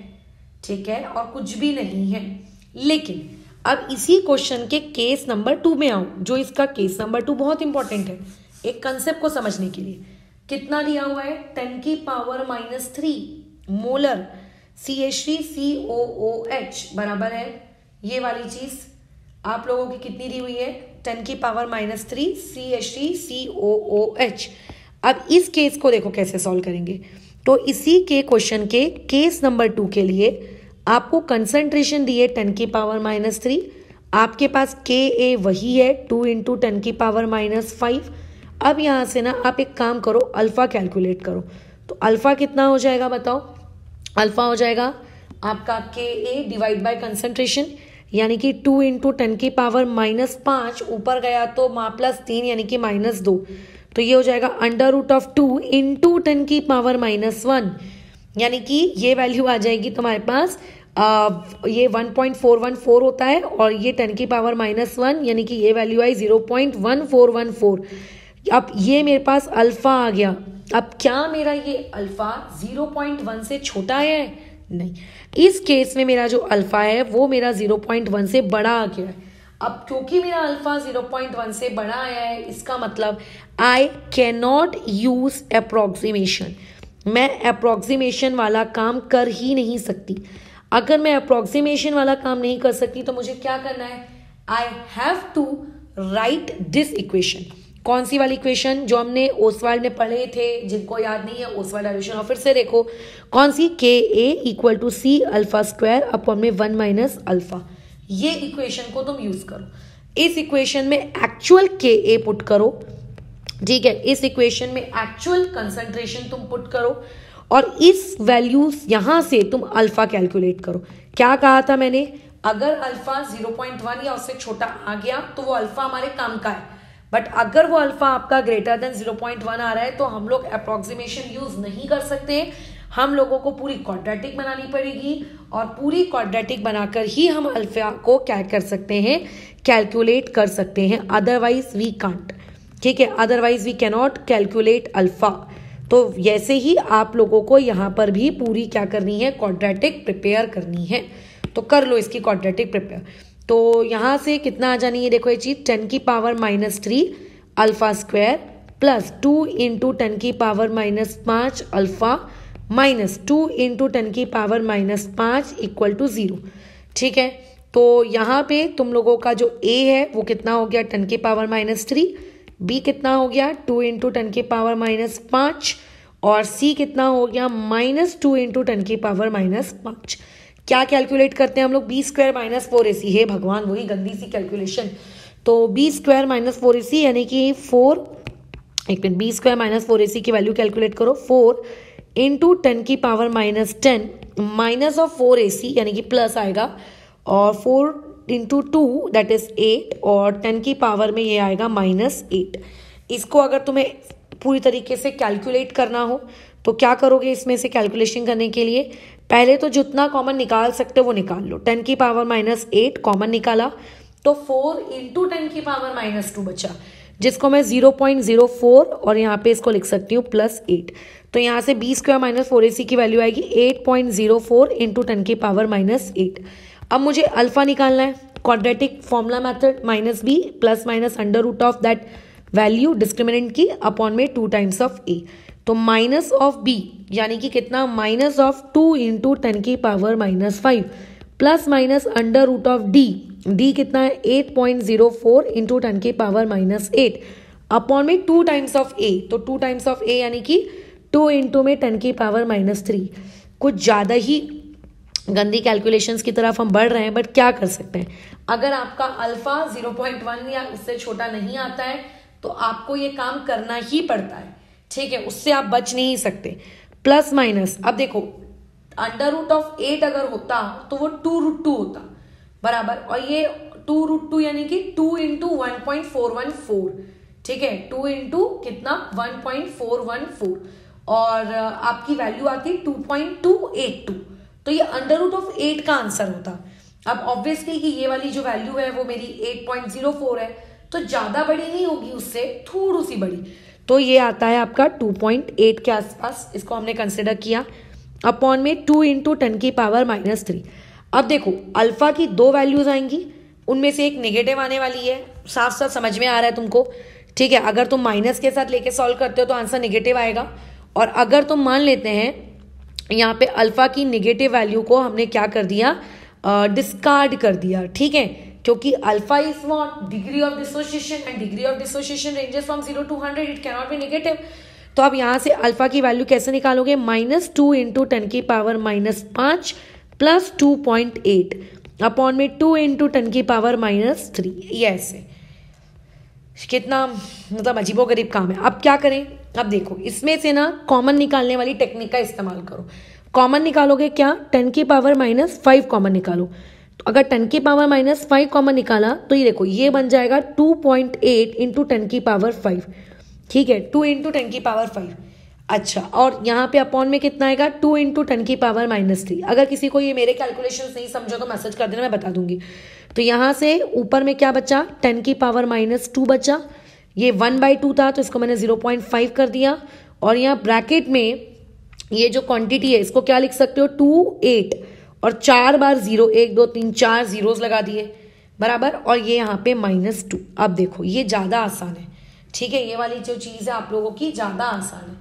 Speaker 1: ठीक है, और कुछ भी नहीं है। लेकिन अब इसी क्वेश्चन के केस नंबर 2 में आऊं, जो इसका केस नंबर 2 बहुत इंपॉर्टेंट है एक कंसेप्ट को समझने के लिए। कितना दिया हुआ है 10 की पावर -3 मोलर CH3COOH बराबर है ये वाली चीज आप लोगों की कितनी दी हुई है 10 की पावर -3 CH3COOH। अब इस केस को देखो कैसे सॉल्व करेंगे। तो इसी के क्वेश्चन के केस नंबर 2 के लिए आपको कंसंट्रेशन दी है 10 की पावर -3, आपके पास Ka वही है 2 इंटू 10 की पावर -5। अब यहाँ से ना आप एक काम करो, अल्फा कैलकुलेट करो। तो अल्फा कितना हो जाएगा बताओ, अल्फा हो जाएगा आपका Ka डिवाइड बाय कंसंट्रेशन, यानी कि 2 इंटू 10 की पावर -5, ऊपर गया तो +3 यानी कि -2, तो ये हो जाएगा अंडर रूट ऑफ 2 इंटू 10 की पावर -1, यानी कि ये वैल्यू आ जाएगी तुम्हारे पास ये 1.414 होता है, और ये 10 की पावर -1 यानी कि ये वैल्यू आई 0.1414। अब ये मेरे पास अल्फा आ गया। अब क्या मेरा ये अल्फा 0.1 से छोटा है, नहीं, इस केस में मेरा जो अल्फा है वो मेरा 0.1 से बड़ा आ गया है। अब क्योंकि मेरा अल्फा 0.1 से बड़ा आया है, इसका मतलब I can not use approximation, मैं अप्रोक्सीमेशन वाला काम कर ही नहीं सकती। अगर मैं अप्रोक्सीमेशन वाला काम नहीं कर सकती तो मुझे क्या करना है, I have to write this equation. कौन सी वाली इक्वेशन जो हमने ओसवाल्ड में पढ़े थे, जिनको याद नहीं है ओसवाल्ड डायल्यूशन और फिर से देखो कौन सी, K A equal to C alpha square upon में 1 माइनस अल्फा। ये इक्वेशन को तुम यूज करो, इस इक्वेशन में एक्चुअल के ए पुट करो, ठीक है, इस इक्वेशन में एक्चुअल कंसंट्रेशन तुम पुट करो और इस वैल्यूज यहां से तुम अल्फा कैलकुलेट करो। क्या कहा था मैंने, अगर अल्फा 0.1 या उससे छोटा आ गया तो वो अल्फा हमारे काम का है, बट अगर वो अल्फा आपका ग्रेटर देन 0.1 आ रहा है तो हम लोग अप्रोक्सीमेशन यूज नहीं कर सकते, हम लोगों को पूरी क्वाड्रेटिक बनानी पड़ेगी और पूरी क्वाड्रेटिक बनाकर ही हम अल्फा को क्या कर सकते हैं, कैलकुलेट कर सकते हैं, अदरवाइज वी कांट, ठीक है, अदरवाइज वी कैनॉट कैलकुलेट अल्फा। तो जैसे ही आप लोगों को यहाँ पर भी पूरी क्या करनी है, क्वाड्रेटिक प्रिपेयर करनी है, तो कर लो इसकी क्वाड्रेटिक प्रिपेयर। तो यहाँ से कितना आ जानी है, देखो ये चीज 10 की power -3 alpha square plus 2 into 10 की पावर -5 अल्फा माइनस 2 इंटू 10 की पावर -5 इक्वल टू 0, ठीक है। तो यहाँ पे तुम लोगों का जो a है वो कितना हो गया, 10 की पावर -3, b कितना हो गया 2 इंटू 10 की पावर -5 और c कितना हो गया -2 इंटू 10 की पावर -5। क्या कैलकुलेट करते हैं हम लोग, बी स्क्वायर माइनस 4ac, हे भगवान वही गंदी सी कैलकुलेशन। तो बी स्क्वायर माइनस 4ac यानी कि 4, एक minute, B square minus 4ac की वैल्यू कैलकुलेट करो, 4 इंटू 10 की पावर -10 माइनस ऑफ 4ac यानी कि प्लस आएगा और 4 इंटू 2 दैट इज 8 और 10 की पावर में ये आएगा -8। इसको अगर तुम्हें पूरी तरीके से कैलकुलेट करना हो तो क्या करोगे, इसमें से कैलकुलेशन करने के लिए पहले तो जितना कॉमन निकाल सकते हो वो निकाल लो। 10 की पावर -8 कॉमन निकाला तो 4 इंटू 10 की पावर -2 बचा, जिसको मैं 0.04 और यहाँ पे इसको लिख सकती हूँ +8। तो यहाँ से बी स्क्वायर माइनस 4ac की वैल्यू आएगी 8.04 इंटू 10 की पावर -8। अब मुझे अल्फा निकालना है, quadratic formula method -b plus minus under root of that value discriminant की अपॉन में 2 टाइम्स ऑफ a। तो माइनस ऑफ b यानी कि कितना, माइनस ऑफ 2 इंटू 10 की power -5 plus minus under root of d कितना है 8.04 इंटू 10 की पावर -8 अपॉन में 2 टाइम्स ऑफ a। तो 2 टाइम्स ऑफ a यानी कि 2 इंटू में 10 की पावर -3। कुछ ज़्यादा ही गंदी कैलकुलेशंस की तरफ हम बढ़ रहे हैं, बट क्या कर सकते हैं, अगर आपका अल्फा 0.1 या उससे छोटा नहीं आता है तो आपको ये काम करना ही पड़ता है, ठीक है, उससे आप बच नहीं सकते। प्लस माइनस, अब देखो अंडर रूट ऑफ 8 अगर होता तो वो 2√2 होता बराबर, और ये 2√2 यानी कि 2 इंटू 1.414, ठीक है, 2 इंटू कितना 1.414 और आपकी वैल्यू आती 2.282। तो ये अंडर रूट ऑफ 8 का आंसर होता। अब ऑब्वियसली कि ये वाली जो वैल्यू है वो मेरी 8.04 है, तो ज्यादा बड़ी नहीं होगी, उससे थोड़ी सी बड़ी, तो ये आता है आपका 2.8 के आसपास। इसको हमने कंसिडर किया अपॉन में 2 इंटू 10 की पावर -3। अब देखो अल्फा की 2 वैल्यूज आएंगी, उनमें से एक नेगेटिव आने वाली है, साफ साफ समझ में आ रहा है तुमको, ठीक है। अगर तुम माइनस के साथ लेके सॉल्व करते हो तो आंसर नेगेटिव आएगा, और अगर तुम मान लेते हैं यहाँ पे अल्फा की नेगेटिव वैल्यू को हमने क्या कर दिया, डिस्कार्ड कर दिया, ठीक है, क्योंकि alpha is what, degree of dissociation, and degree of dissociation ranges from 0 to 100, it can not be negative. तो अब यहाँ से अल्फा की वैल्यू कैसे निकालोगे, -2 इंटू 10 की पावर -5 प्लस 2.8 अपॉन में 2 इंटू 10 की पावर -3। ये ऐसे कितना मतलब अजीबोगरीब काम है। अब क्या करें, अब देखो इसमें से ना कॉमन निकालने वाली टेक्निक का इस्तेमाल करो। कॉमन निकालोगे क्या, 10 की पावर -5 कॉमन निकालो। तो अगर 10 की पावर -5 कॉमन निकाला तो ये देखो ये बन जाएगा 2.8 इंटू 10 की पावर 5, ठीक है, 2 इंटू 10 की पावर 5। अच्छा, और यहाँ पे अपॉन में कितना आएगा 2 इंटू 10 की पावर -3। अगर किसी को ये मेरे कैलकुलेशंस नहीं समझो तो मैसेज कर देना, मैं बता दूंगी। तो यहाँ से ऊपर में क्या बचा, 10 की पावर -2 बचा, ये 1/2 था तो इसको मैंने 0.5 कर दिया, और यहाँ ब्रैकेट में ये जो क्वांटिटी है इसको क्या लिख सकते हो 2 8 और 4 बार 0, 1 2 3 4 जीरोस लगा दिए बराबर, और ये यहाँ पे -2। अब देखो ये ज़्यादा आसान है, ठीक है, ये वाली जो चीज़ है आप लोगों की ज़्यादा आसान है।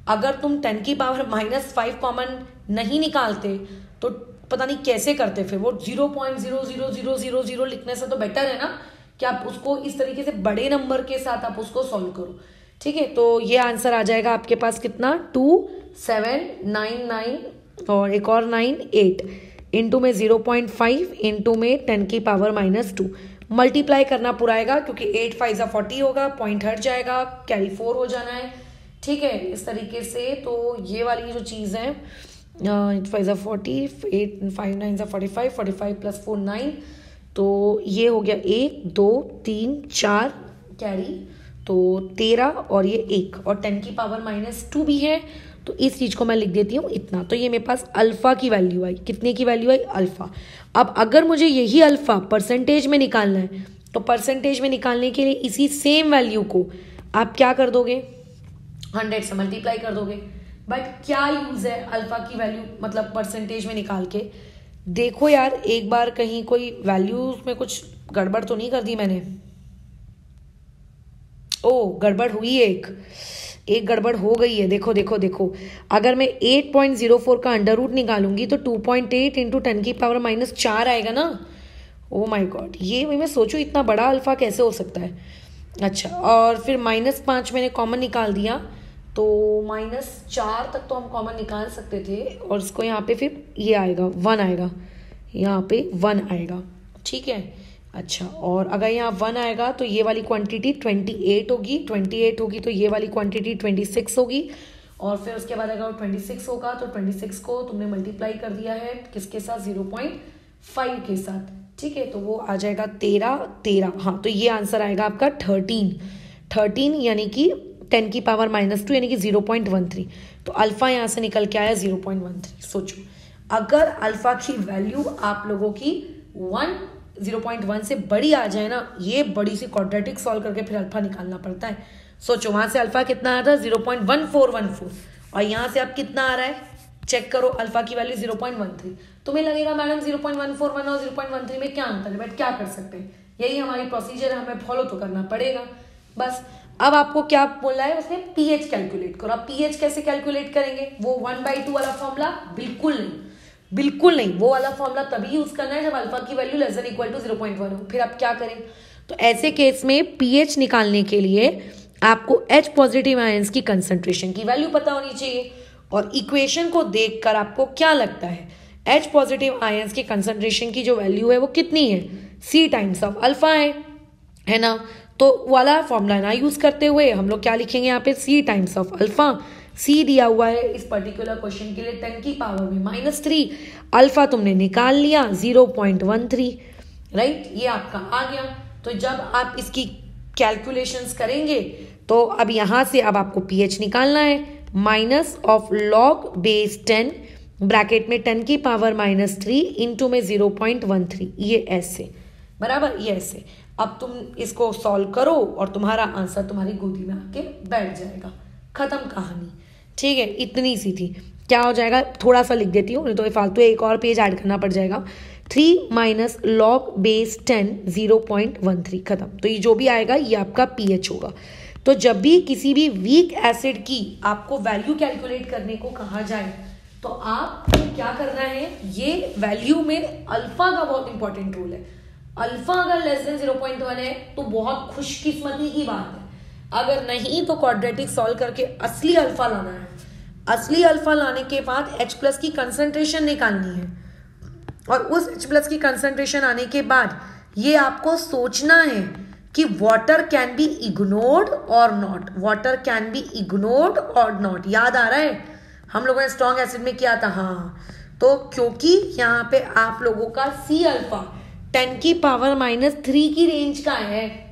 Speaker 1: अगर तुम 10 की पावर -5 कॉमन नहीं निकालते तो पता नहीं कैसे करते, फिर वो 0.00000 लिखने से तो बेटर है ना कि आप उसको इस तरीके से बड़े नंबर के साथ आप उसको सॉल्व करो। ठीक है, तो ये आंसर आ जाएगा आपके पास कितना 2 7 9 9 और एक और 9 8 इंटू में 0.5 इंटू में 10 की पावर -2 मल्टीप्लाई करना पूरा आएगा क्योंकि 8 5 40 होगा, पॉइंट हट जाएगा, कैरी 4 हो जाना है। ठीक है, इस तरीके से तो ये वाली जो चीज़ है 8 5 40 8 5 9 45 45 प्लस 4 9 तो ये हो गया 1 2 3 4 कैरी तो 13 और ये 1 और 10 की पावर -2 भी है तो इस चीज़ को मैं लिख देती हूँ इतना। तो ये मेरे पास अल्फ़ा की वैल्यू आई, कितने की वैल्यू आई अल्फ़ा। अब अगर मुझे यही अल्फ़ा परसेंटेज में निकालना है तो परसेंटेज में निकालने के लिए इसी सेम वैल्यू को आप क्या कर दोगे 100 से मल्टीप्लाई कर दोगे। बट क्या यूज़ है अल्फ़ा की वैल्यू मतलब परसेंटेज में निकाल के। देखो यार एक बार कहीं कोई वैल्यू में कुछ गड़बड़ तो नहीं कर दी मैंने। ओ गड़बड़ हुई है, एक गड़बड़ हो गई है। देखो देखो देखो, अगर मैं 8.04 का अंडर रूट निकालूंगी तो 2.8 इंटू 10 की पावर -4 आएगा ना। ओ माय गॉड, ये मैं सोचूं इतना बड़ा अल्फा कैसे हो सकता है। अच्छा, और फिर -5 मैंने कॉमन निकाल दिया तो -4 तक तो हम कॉमन निकाल सकते थे और इसको यहाँ पे फिर ये आएगा 1 आएगा, यहाँ पे 1 आएगा। ठीक है, अच्छा, और अगर यहाँ 1 आएगा तो ये वाली क्वांटिटी 28 होगी, 28 होगी तो ये वाली क्वांटिटी 26 होगी और फिर उसके बाद अगर 26 होगा तो 26 को तुमने मल्टीप्लाई कर दिया है किसके साथ 0.5 के साथ। ठीक है, तो वो आ जाएगा 13। हाँ, तो ये आंसर आएगा आपका 13 यानी कि 10 की पावर -2 यानी कि 0.13। तो अल्फा यहाँ से निकल के आया 0.13। सोचो अगर अल्फा की वैल्यू आप लोगों की 0.1 से बड़ी आ जाए ना, ये बड़ी सी क्वाड्रेटिक सॉल्व करके फिर अल्फा निकालना पड़ता है। सोचो वहां से अल्फा कितना आ रहा था 0.1414 और यहाँ से अब कितना आ रहा है चेक करो, अल्फा की वैल्यू 0.13। तुम्हें लगेगा मैडम 0.141 और 0.13 में क्या अंतर है, बट क्या कर सकते हैं, यही हमारी प्रोसीजर है, हमें फॉलो तो करना पड़ेगा बस। अब आपको क्या बोला है उसने, पीएच कैलकुलेट करो। अब पीएच कैसे कैलकुलेट करेंगे, वो 1/2 वाला फॉर्मूला बिल्कुल नहीं, वो वाला फॉर्मूला तभी यूज करना है जब अल्फा की value less than equal to 0.1 हो। फिर आप क्या करें, तो ऐसे केस में पीएच निकालने के लिए आपको H पॉजिटिव आयंस की कंसंट्रेशन की वैल्यू पता होनी चाहिए और इक्वेशन को देखकर आपको क्या लगता है H पॉजिटिव आयंस की कंसंट्रेशन की जो वैल्यू है वो कितनी है, C टाइम्स ऑफ अल्फा है ना। तो वाला फॉर्मूला ना यूज करते हुए हम लोग क्या लिखेंगे यहाँ पे C times of alpha. C दिया हुआ है इस पर्टिकुलर क्वेश्चन के लिए 10 की पावर में -3, अल्फा तुमने निकाल लिया 0.13, राइट, ये आपका आ गया। तो जब आप इसकी कैलकुलेशंस करेंगे तो अब यहाँ से अब आपको पीएच निकालना है -log(10) ब्रैकेट में 10 की पावर -3 इंटू में 0.13, ये ऐसे बराबर, ये ऐसे। अब तुम इसको सॉल्व करो और तुम्हारा आंसर तुम्हारी गोदी में आके बैठ जाएगा, खत्म कहानी। ठीक है, इतनी सी थी। क्या हो जाएगा, थोड़ा सा लिख देती हूँ नहीं तो फालतू एक और पेज ऐड करना पड़ जाएगा। 3 - log(10) 0.13, खत्म। तो ये जो भी आएगा ये आपका पीएच होगा। तो जब भी किसी भी वीक एसिड की आपको वैल्यू कैलकुलेट करने को कहा जाए तो आपको क्या करना है, ये वैल्यू में अल्फा का बहुत इंपॉर्टेंट रोल है। अल्फा अगर लेस देन 0.1 है तो बहुत खुशकिस्मती की बात है, अगर नहीं तो क्वाड्रेटिक सॉल्व करके असली अल्फा लाना है। असली अल्फा लाने के बाद H+ की कंसंट्रेशन निकालनी है और उस H+ की कंसंट्रेशन आने के बाद ये आपको सोचना है कि वाटर कैन बी इग्नोर्ड और not, water can be ignored और नॉट। याद आ रहा है हम लोगों ने स्ट्रॉन्ग एसिड में किया था। हाँ, तो क्योंकि यहाँ पे आप लोगों का C अल्फा 10 की पावर -3 की रेंज का है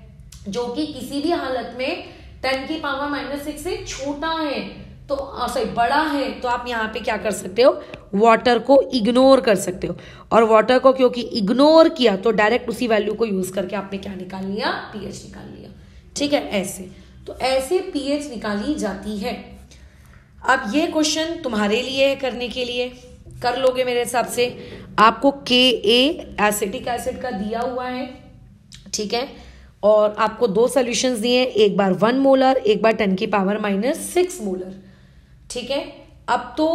Speaker 1: जो कि किसी भी हालत में 10 की पावर -6 से छोटा है, तो सॉरी बड़ा है, तो आप यहाँ पे क्या कर सकते हो, वाटर को इग्नोर कर सकते हो। और वाटर को क्योंकि इग्नोर किया तो डायरेक्ट उसी वैल्यू को यूज करके आपने क्या निकाल लिया, पीएच निकाल लिया। ठीक है, ऐसे तो ऐसे पीएच निकाली जाती है। अब ये क्वेश्चन तुम्हारे लिए है, करने के लिए कर लोगे मेरे हिसाब से। आपको Ka एसिटिक एसिड का दिया हुआ है, ठीक है, और आपको 2 सॉल्यूशंस दिए हैं, एक बार 1 मोलर, एक बार 10 की पावर -6 मोलर। ठीक है, अब तो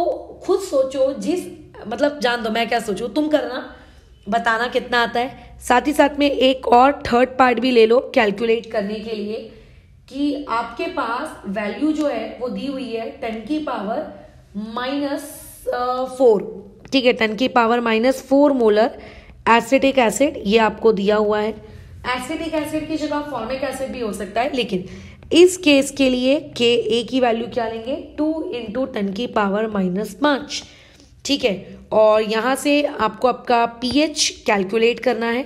Speaker 1: खुद सोचो, जिस मतलब जान दो मैं क्या सोचूं, तुम करना बताना कितना आता है। साथ ही साथ में एक और थर्ड पार्ट भी ले लो कैलकुलेट करने के लिए कि आपके पास वैल्यू जो है वो दी हुई है 10 की पावर -4, ठीक है, 10 की पावर -4 मोलर एसिटिक एसिड ये आपको दिया हुआ है। एसिटिक एसिड की जगह फॉर्मिक एसिड भी हो सकता है, लेकिन इस केस के लिए के ए की वैल्यू क्या लेंगे 2 × 10 की पावर -5, ठीक है। और यहाँ से आपको आपका पीएच कैलकुलेट करना है,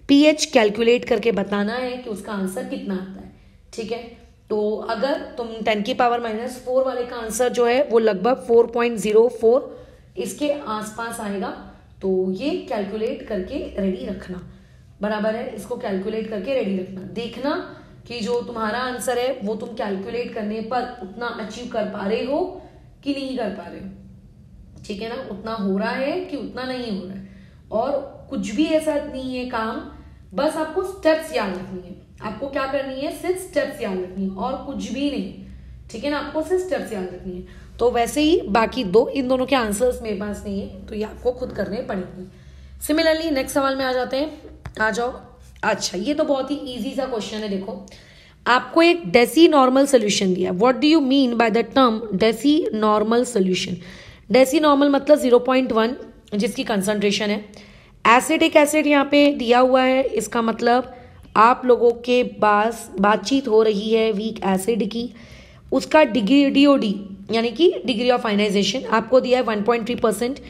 Speaker 1: पीएच कैलकुलेट करके बताना है कि उसका आंसर कितना आता है, ठीक है। तो अगर तुम 10 की पावर -4 वाले का आंसर जो है वो लगभग 4.04 इसके आसपास आएगा, तो ये कैलकुलेट करके रेडी रखना, बराबर है। इसको कैलकुलेट करके रेडी रखना, देखना कि जो तुम्हारा आंसर है वो तुम कैलकुलेट करने पर उतना अचीव कर पा रहे हो कि नहीं कर पा रहे हो, ठीक है ना, उतना हो रहा है कि उतना नहीं हो रहा है। और कुछ भी ऐसा नहीं है काम, बस आपको स्टेप्स याद रखनी है। आपको क्या करनी है, सिर्फ स्टेप्स याद रखनी है और कुछ भी नहीं, ठीक है ना, आपको सिर्फ स्टेप्स याद रखनी है। तो वैसे ही बाकी इन दोनों के आंसर्स मेरे पास नहीं है, तो ये आपको खुद करने पड़ेंगे। सिमिलरली नेक्स्ट सवाल में आ जाते हैं, आ जाओ। अच्छा, ये तो बहुत ही इजी सा क्वेश्चन है। देखो, आपको एक डेसी नॉर्मल सोल्यूशन दिया। What do you mean by the term decinormal solution? Decinormal मतलब 0.1 जिसकी कंसंट्रेशन है। एसिटिक एसिड यहाँ पे दिया हुआ है, इसका मतलब आप लोगों के पास बातचीत हो रही है वीक एसिड की, उसका डिग्री DOD यानी कि डिग्री ऑफ आयनाइजेशन आपको दिया है 1.3%।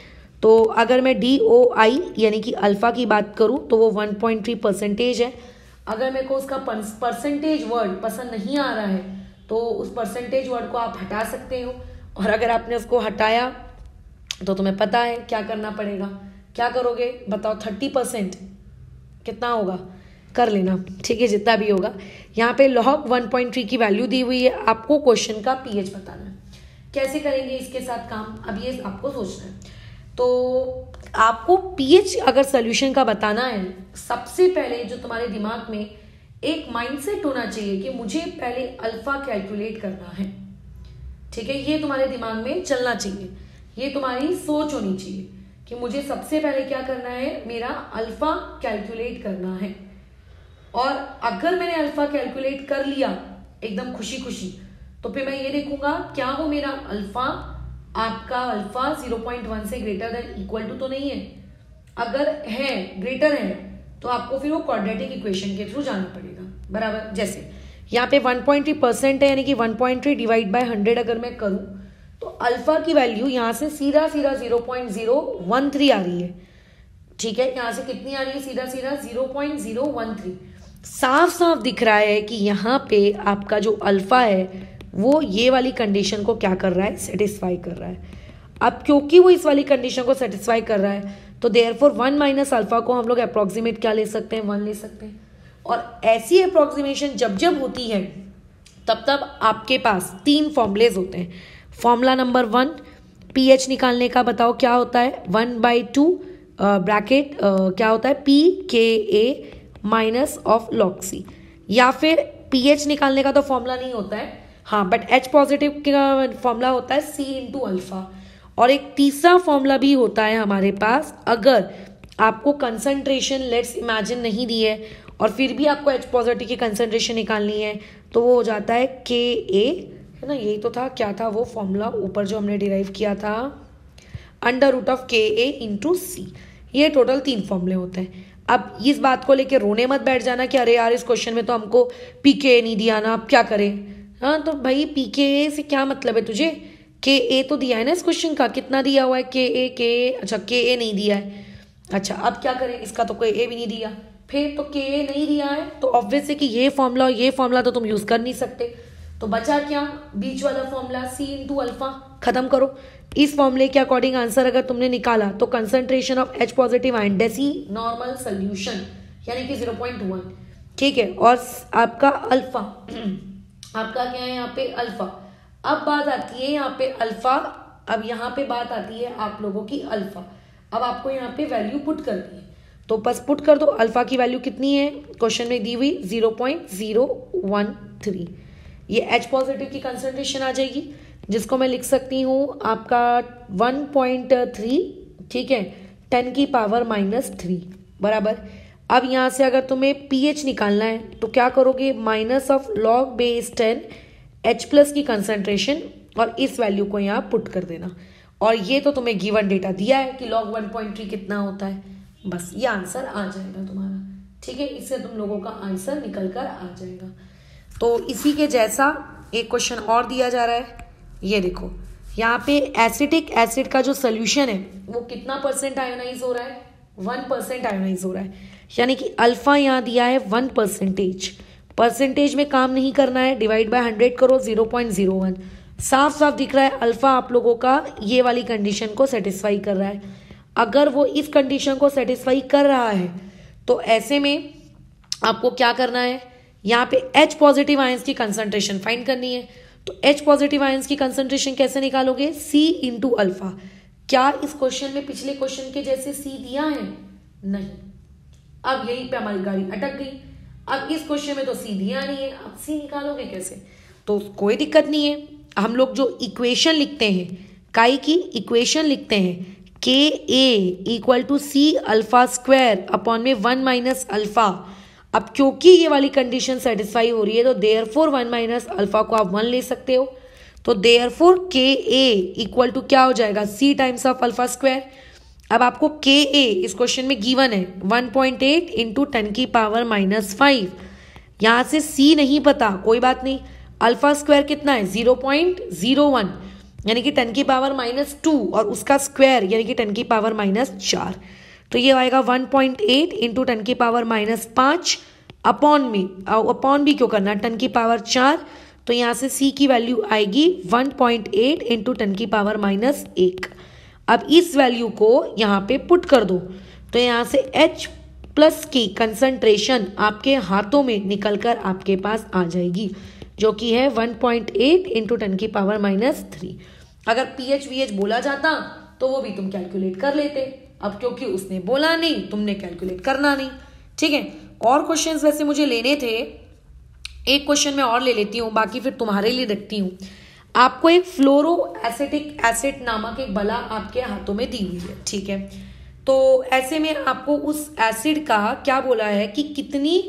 Speaker 1: तो अगर मैं DOI यानी कि अल्फा की बात करूं तो वो 1.3% है। अगर मेरे को उसका परसेंटेज वर्ड पसंद नहीं आ रहा है तो उस परसेंटेज वर्ड को आप हटा सकते हो, और अगर आपने उसको हटाया तो तुम्हें पता है क्या करना पड़ेगा। क्या करोगे बताओ? 30% कितना होगा कर लेना, ठीक है, जितना भी होगा। यहाँ पे log 1.3 की वैल्यू दी हुई है, आपको क्वेश्चन का पीएच बताना है। कैसे करेंगे इसके साथ काम, अब ये आपको सोचना है। तो आपको पीएच अगर सोल्यूशन का बताना है, सबसे पहले जो तुम्हारे दिमाग में एक माइंडसेट होना चाहिए कि मुझे पहले अल्फा कैलकुलेट करना है, ठीक है, ये तुम्हारे दिमाग में चलना चाहिए, ये तुम्हारी सोच होनी चाहिए कि मुझे सबसे पहले क्या करना है, मेरा अल्फा कैलकुलेट करना है। और अगर मैंने अल्फा कैलकुलेट कर लिया एकदम खुशी खुशी, तो फिर मैं ये देखूंगा क्या वो मेरा अल्फा, आपका अल्फा 0.1 से ग्रेटर देन इक्वल टू तो नहीं है। अगर है, ग्रेटर है, तो आपको फिर वो क्वाड्रेटिक इक्वेशन के थ्रू जाना पड़ेगा, बराबर। जैसे यहाँ पे 1.3% है, यानी कि 1.3 डिवाइड बाय 100 अगर मैं करूं तो अल्फा की वैल्यू यहाँ से सीधा 0.013 आ रही है, ठीक है। यहाँ से कितनी आ रही है? सीधा 0.013। साफ साफ दिख रहा है कि यहाँ पे आपका जो अल्फा है वो ये वाली कंडीशन को क्या कर रहा है, सेटिस्फाई कर रहा है। अब क्योंकि वो इस वाली कंडीशन को सेटिस्फाई कर रहा है तो देयरफॉर 1 माइनस अल्फा को हम लोग अप्रोक्सीमेट क्या ले सकते हैं, 1 ले सकते हैं। और ऐसी अप्रोक्सीमेशन जब जब होती है तब तब आपके पास 3 फॉर्मूलेज होते हैं। फॉर्मूला नंबर 1 पीएच निकालने का, बताओ क्या होता है, 1/2 ब्रैकेट क्या होता है, pKa minus of log C। या फिर पीएच निकालने का तो फॉर्मूला नहीं होता है, हाँ, बट H पॉजिटिव का फॉर्मूला होता है C × अल्फा। और एक तीसरा फॉर्मूला भी होता है हमारे पास, अगर आपको कंसंट्रेशन लेट्स इमेजिन नहीं दी है और फिर भी आपको H पॉजिटिव की कंसंट्रेशन निकालनी है, तो वो हो जाता है Ka, है ना, यही तो था, क्या था वो फॉर्मूला ऊपर जो हमने डिराइव किया था, √Ka × C। ये टोटल 3 फॉर्मूले होते हैं। अब इस बात को लेके रोने मत बैठ जाना कि अरे यार इस क्वेश्चन में तो हमको pKa नहीं दिया ना, अब क्या करें। हाँ, तो भाई pKa से क्या मतलब है तुझे, Ka तो दिया है ना इस क्वेश्चन का, कितना दिया हुआ है Ka, अच्छा Ka नहीं दिया है, अच्छा अब क्या करें, इसका तो कोई A भी नहीं दिया, फिर तो Ka नहीं दिया है तो ऑब्वियस है कि ये फॉर्मूला तो तुम यूज कर नहीं सकते। तो बचा क्या, बीच वाला फॉर्मूला C × अल्फा, खत्म करो। इस फॉर्मूले के अकॉर्डिंग आंसर अगर तुमने निकाला तो concentration of H positive ion decinormal solution यानी कि 0.1, ठीक है। और आपका अल्फा, आपका क्या है यहाँ पे अल्फा। अब बात आती है यहाँ पे अल्फा, अब यहाँ पे बात आती है आप लोगों की अल्फा। अब आपको यहाँ पे वैल्यू पुट करनी है, तो बस पुट कर दो। अल्फा की वैल्यू कितनी है, क्वेश्चन में दी हुई 0.013। ये H पॉजिटिव की कंसंट्रेशन आ जाएगी, जिसको मैं लिख सकती हूँ आपका 1.3, ठीक है, 10 की पावर -3 बराबर। अब यहाँ से अगर तुम्हें pH निकालना है तो क्या करोगे, minus of log base 10 H+ की कंसंट्रेशन और इस वैल्यू को यहाँ पुट कर देना। और ये तो तुम्हें गिवन डेटा दिया है कि log 1.3 कितना होता है, बस ये आंसर आ जाएगा तुम्हारा। ठीक है, इससे तुम लोगों का आंसर निकल कर आ जाएगा। तो इसी के जैसा एक क्वेश्चन और दिया जा रहा है, ये देखो यहाँ पे एसिटिक एसिड का जो सोल्यूशन है वो कितना परसेंट आयोनाइज हो रहा है, 1% आयोनाइज हो रहा है। यानी कि अल्फा यहाँ दिया है 1%, परसेंटेज में काम नहीं करना है, डिवाइड बाय 100 करो 0.01। साफ साफ दिख रहा है अल्फा आप लोगों का ये वाली कंडीशन को सेटिस्फाई कर रहा है। अगर वो इस कंडीशन को सेटिस्फाई कर रहा है तो ऐसे में आपको क्या करना है, यहाँ पे H पॉजिटिव आयंस की कंसंट्रेशन फाइंड करनी है। तो H पॉजिटिव आयंस की कंसंट्रेशन कैसे निकालोगे, C इंटू अल्फा। क्या इस क्वेश्चन में पिछले क्वेश्चन के जैसे C दिया है, नहीं। अब यहीं पे हमारी गाड़ी अटक गई। अब इस क्वेश्चन में तो C दिया नहीं है, अब C निकालोगे कैसे, तो कोई दिक्कत नहीं है। हम लोग जो इक्वेशन लिखते हैं, काई की इक्वेशन लिखते हैं, KA = C alpha square upon में 1 माइनस अल्फा। अब क्योंकि ये वाली कंडीशन सेटिस्फाई हो रही है तो देयरफॉर 1 माइनस अल्फा को आप 1 ले सकते हो। तो देयरफॉर KA = क्या हो जाएगा, C टाइम्स ऑफ अल्फा स्क्वायर। अब आपको KA इस क्वेश्चन में गिवन है 1.8 इंटू 10 की पावर -5। यहाँ से C नहीं पता, कोई बात नहीं। अल्फा स्क्वायर कितना है, 0.01 यानी कि 10 की पावर -2 और उसका स्क्वायर यानी कि 10 की पावर -4। तो ये आएगा 1.8 इंटू 10 की पावर -5 अपॉन में, अपॉन भी क्यों करना, 10 की पावर 4। तो यहाँ से C की वैल्यू आएगी 1.8 इंटू 10 की पावर -1। अब इस वैल्यू को यहाँ पे पुट कर दो तो यहाँ से H+ की कंसंट्रेशन आपके हाथों में निकलकर आपके पास आ जाएगी, जो कि है 1.8 इंटू 10 की पावर -3। अगर pH VH बोला जाता तो वो भी तुम कैलकुलेट कर लेते, अब क्योंकि उसने बोला नहीं, तुमने कैलकुलेट करना नहीं। ठीक है, और क्वेश्चंस वैसे मुझे लेने थे, एक क्वेश्चन मैं और ले लेती हूँ, बाकी फिर तुम्हारे लिए रखती हूँ। आपको एक फ्लोरो एसिटिक एसिड नामक एक बला आपके हाथों में दी हुई है। ठीक है, तो ऐसे में आपको उस एसिड का क्या बोला है कि कितनी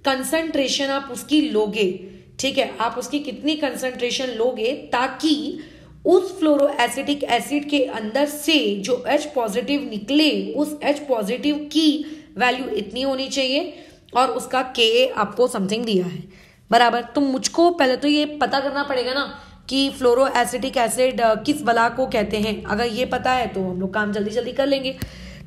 Speaker 1: कंसंट्रेशन आप उसकी लोगे। ठीक है, आप उसकी कितनी कंसंट्रेशन लोगे ताकि उस फ्लोरो एसिटिक एसिड के अंदर से जो H पॉजिटिव निकले उस H पॉजिटिव की वैल्यू इतनी होनी चाहिए और उसका Ka आपको समथिंग दिया है बराबर। तो मुझको पहले तो ये पता करना पड़ेगा ना कि फ्लोरो एसिटिक एसिड किस बला को कहते हैं। अगर ये पता है तो हम लोग काम जल्दी जल्दी कर लेंगे।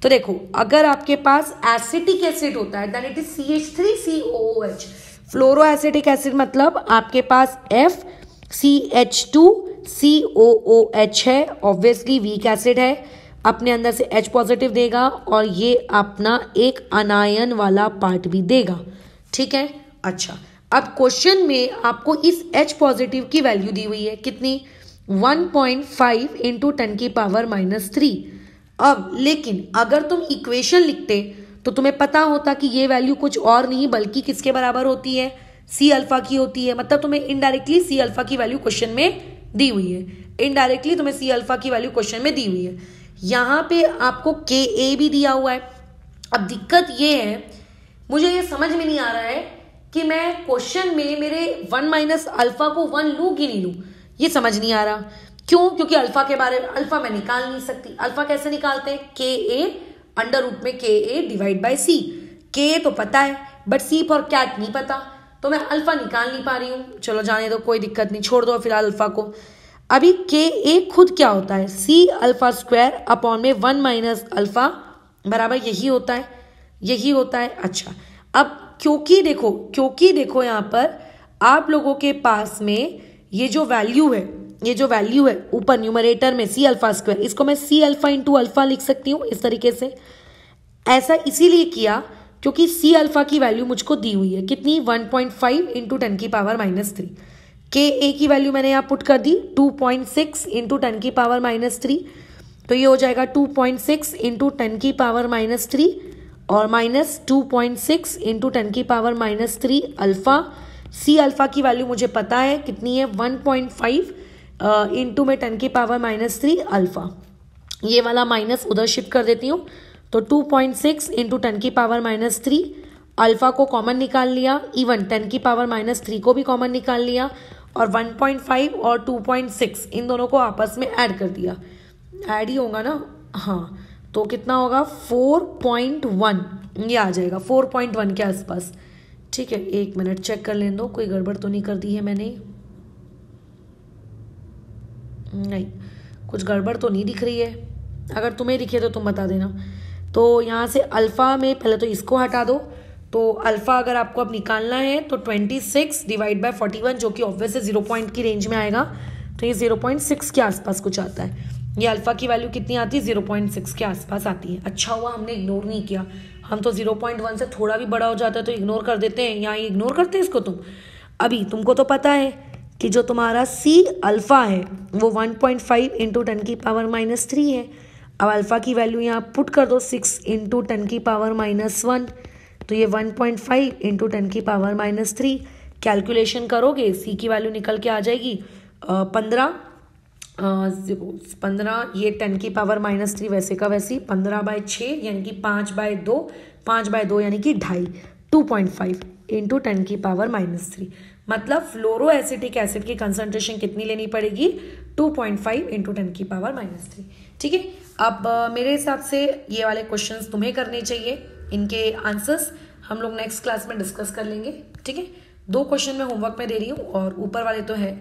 Speaker 1: तो देखो, अगर आपके पास एसिटिक एसिड होता है then it is CH3COOH। Fluoro acetic acid मतलब आपके पास FCH2COOH है, ऑब्वियसली वीक एसिड है, अपने अंदर से H पॉजिटिव देगा और ये अपना एक अनायन वाला पार्ट भी देगा। ठीक है, अच्छा अब क्वेश्चन में आपको इस H पॉजिटिव की वैल्यू दी हुई है कितनी, 1.5 इंटू 10 की पावर -3। अब लेकिन अगर तुम इक्वेशन लिखते तो तुम्हें पता होता कि ये वैल्यू कुछ और नहीं बल्कि किसके बराबर होती है, C अल्फा की होती है। मतलब तुम्हें इनडायरेक्टली C अल्फा की वैल्यू क्वेश्चन में दी हुई है, इनडायरेक्टली तुम्हें C अल्फा की वैल्यू क्वेश्चन में दी हुई है। यहाँ पे आपको Ka भी दिया हुआ है। अब दिक्कत ये है, मुझे ये समझ में नहीं आ रहा है कि मैं क्वेश्चन में मेरे 1 माइनस अल्फा को 1 लूँ कि नहीं लूँ, ये समझ नहीं आ रहा। क्यों, क्योंकि अल्फा के बारे में अल्फा मैं निकाल नहीं सकती। अल्फा कैसे निकालते हैं, Ka अंडर रूट में Ka divide by C। Ka तो पता है बट C फॉर कैट नहीं पता, तो मैं अल्फा निकाल नहीं पा रही हूँ। चलो जाने दो, कोई दिक्कत नहीं, छोड़ दो फिलहाल अल्फा को। अभी Ka खुद क्या होता है, C अल्फा स्क्वायर अपॉन में 1 माइनस अल्फा बराबर यही होता है, यही होता है। अच्छा अब क्योंकि देखो यहाँ पर आप लोगों के पास में ये जो वैल्यू है ऊपर न्यूमरेटर में C अल्फा स्क्वायर, इसको मैं C अल्फा इंटू अल्फा लिख सकती हूँ इस तरीके से। ऐसा इसीलिए किया क्योंकि C अल्फा की वैल्यू मुझको दी हुई है कितनी, 1.5 इंटू 10 की पावर -3। Ka की वैल्यू मैंने यहाँ पुट कर दी 2.6 इंटू 10 की पावर -3। तो ये हो जाएगा 2.6 इंटू 10 की पावर -3 और -2.6 इंटू 10 की पावर -3 अल्फा। C अल्फा की वैल्यू मुझे पता है कितनी है, 1.5 इंटू में 10 की पावर -3 अल्फा। ये वाला माइनस उधर शिफ्ट कर देती हूँ तो 2.6 इंटू 10 की पावर -3, अल्फा को कॉमन निकाल लिया, इवन 10 की पावर -3 को भी कॉमन निकाल लिया, और 1.5 और 2.6 इन दोनों को आपस में ऐड कर दिया। ऐड ही होगा ना, हाँ, तो कितना होगा 4.1, ये आ जाएगा 4.1 के आसपास। ठीक है, एक मिनट चेक कर लें दो, कोई गड़बड़ तो नहीं कर दी है मैंने, नहीं कुछ गड़बड़ तो नहीं दिख रही है, अगर तुम्हें दिखे तो तुम बता देना। तो यहाँ से अल्फ़ा में पहले तो इसको हटा दो, तो अल्फ़ा अगर आपको अब निकालना है तो 26 डिवाइड बाय 41, जो कि ऑब्वियस 0 पॉइंट की रेंज में आएगा, तो ये 0.6 के आसपास कुछ आता है। ये अल्फ़ा की वैल्यू कितनी आती है, 0.6 के आसपास आती है। अच्छा हुआ हमने इग्नोर नहीं किया, हम तो 0.1 से थोड़ा भी बड़ा हो जाता है तो इग्नोर कर देते हैं, यहाँ इग्नोर करते हैं इसको। तुम अभी तुमको तो पता है कि जो तुम्हारा सी अल्फ़ा है वो 1.5 इंटू 10 की पावर -3 है। अब अल्फ़ा की वैल्यू यहाँ पुट कर दो 6 इंटू 10 की पावर -1, तो ये 1.5 इंटू 10 की पावर -3। कैलकुलेशन करोगे सी की वैल्यू निकल के आ जाएगी 15, ये 10 की पावर -3 वैसे का वैसी 15/6 यानी कि 5/2, 5/2 यानी कि 2.5, 2.5 इंटू 10 की पावर -3। मतलब फ्लोरो एसिटिक एसिड की कंसंट्रेशन कितनी लेनी पड़ेगी, 2.5 इंटू 10 की पावर -3। ठीक है, अब मेरे हिसाब से ये वाले क्वेश्चंस तुम्हें करने चाहिए, इनके आंसर्स हम लोग नेक्स्ट क्लास में डिस्कस कर लेंगे। ठीक है, 2 क्वेश्चन मैं होमवर्क में दे रही हूँ और ऊपर वाले तो है,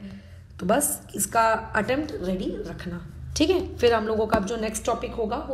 Speaker 1: तो बस इसका अटेम्प्ट रेडी रखना। ठीक है, फिर हम लोगों का जो नेक्स्ट टॉपिक होगा वो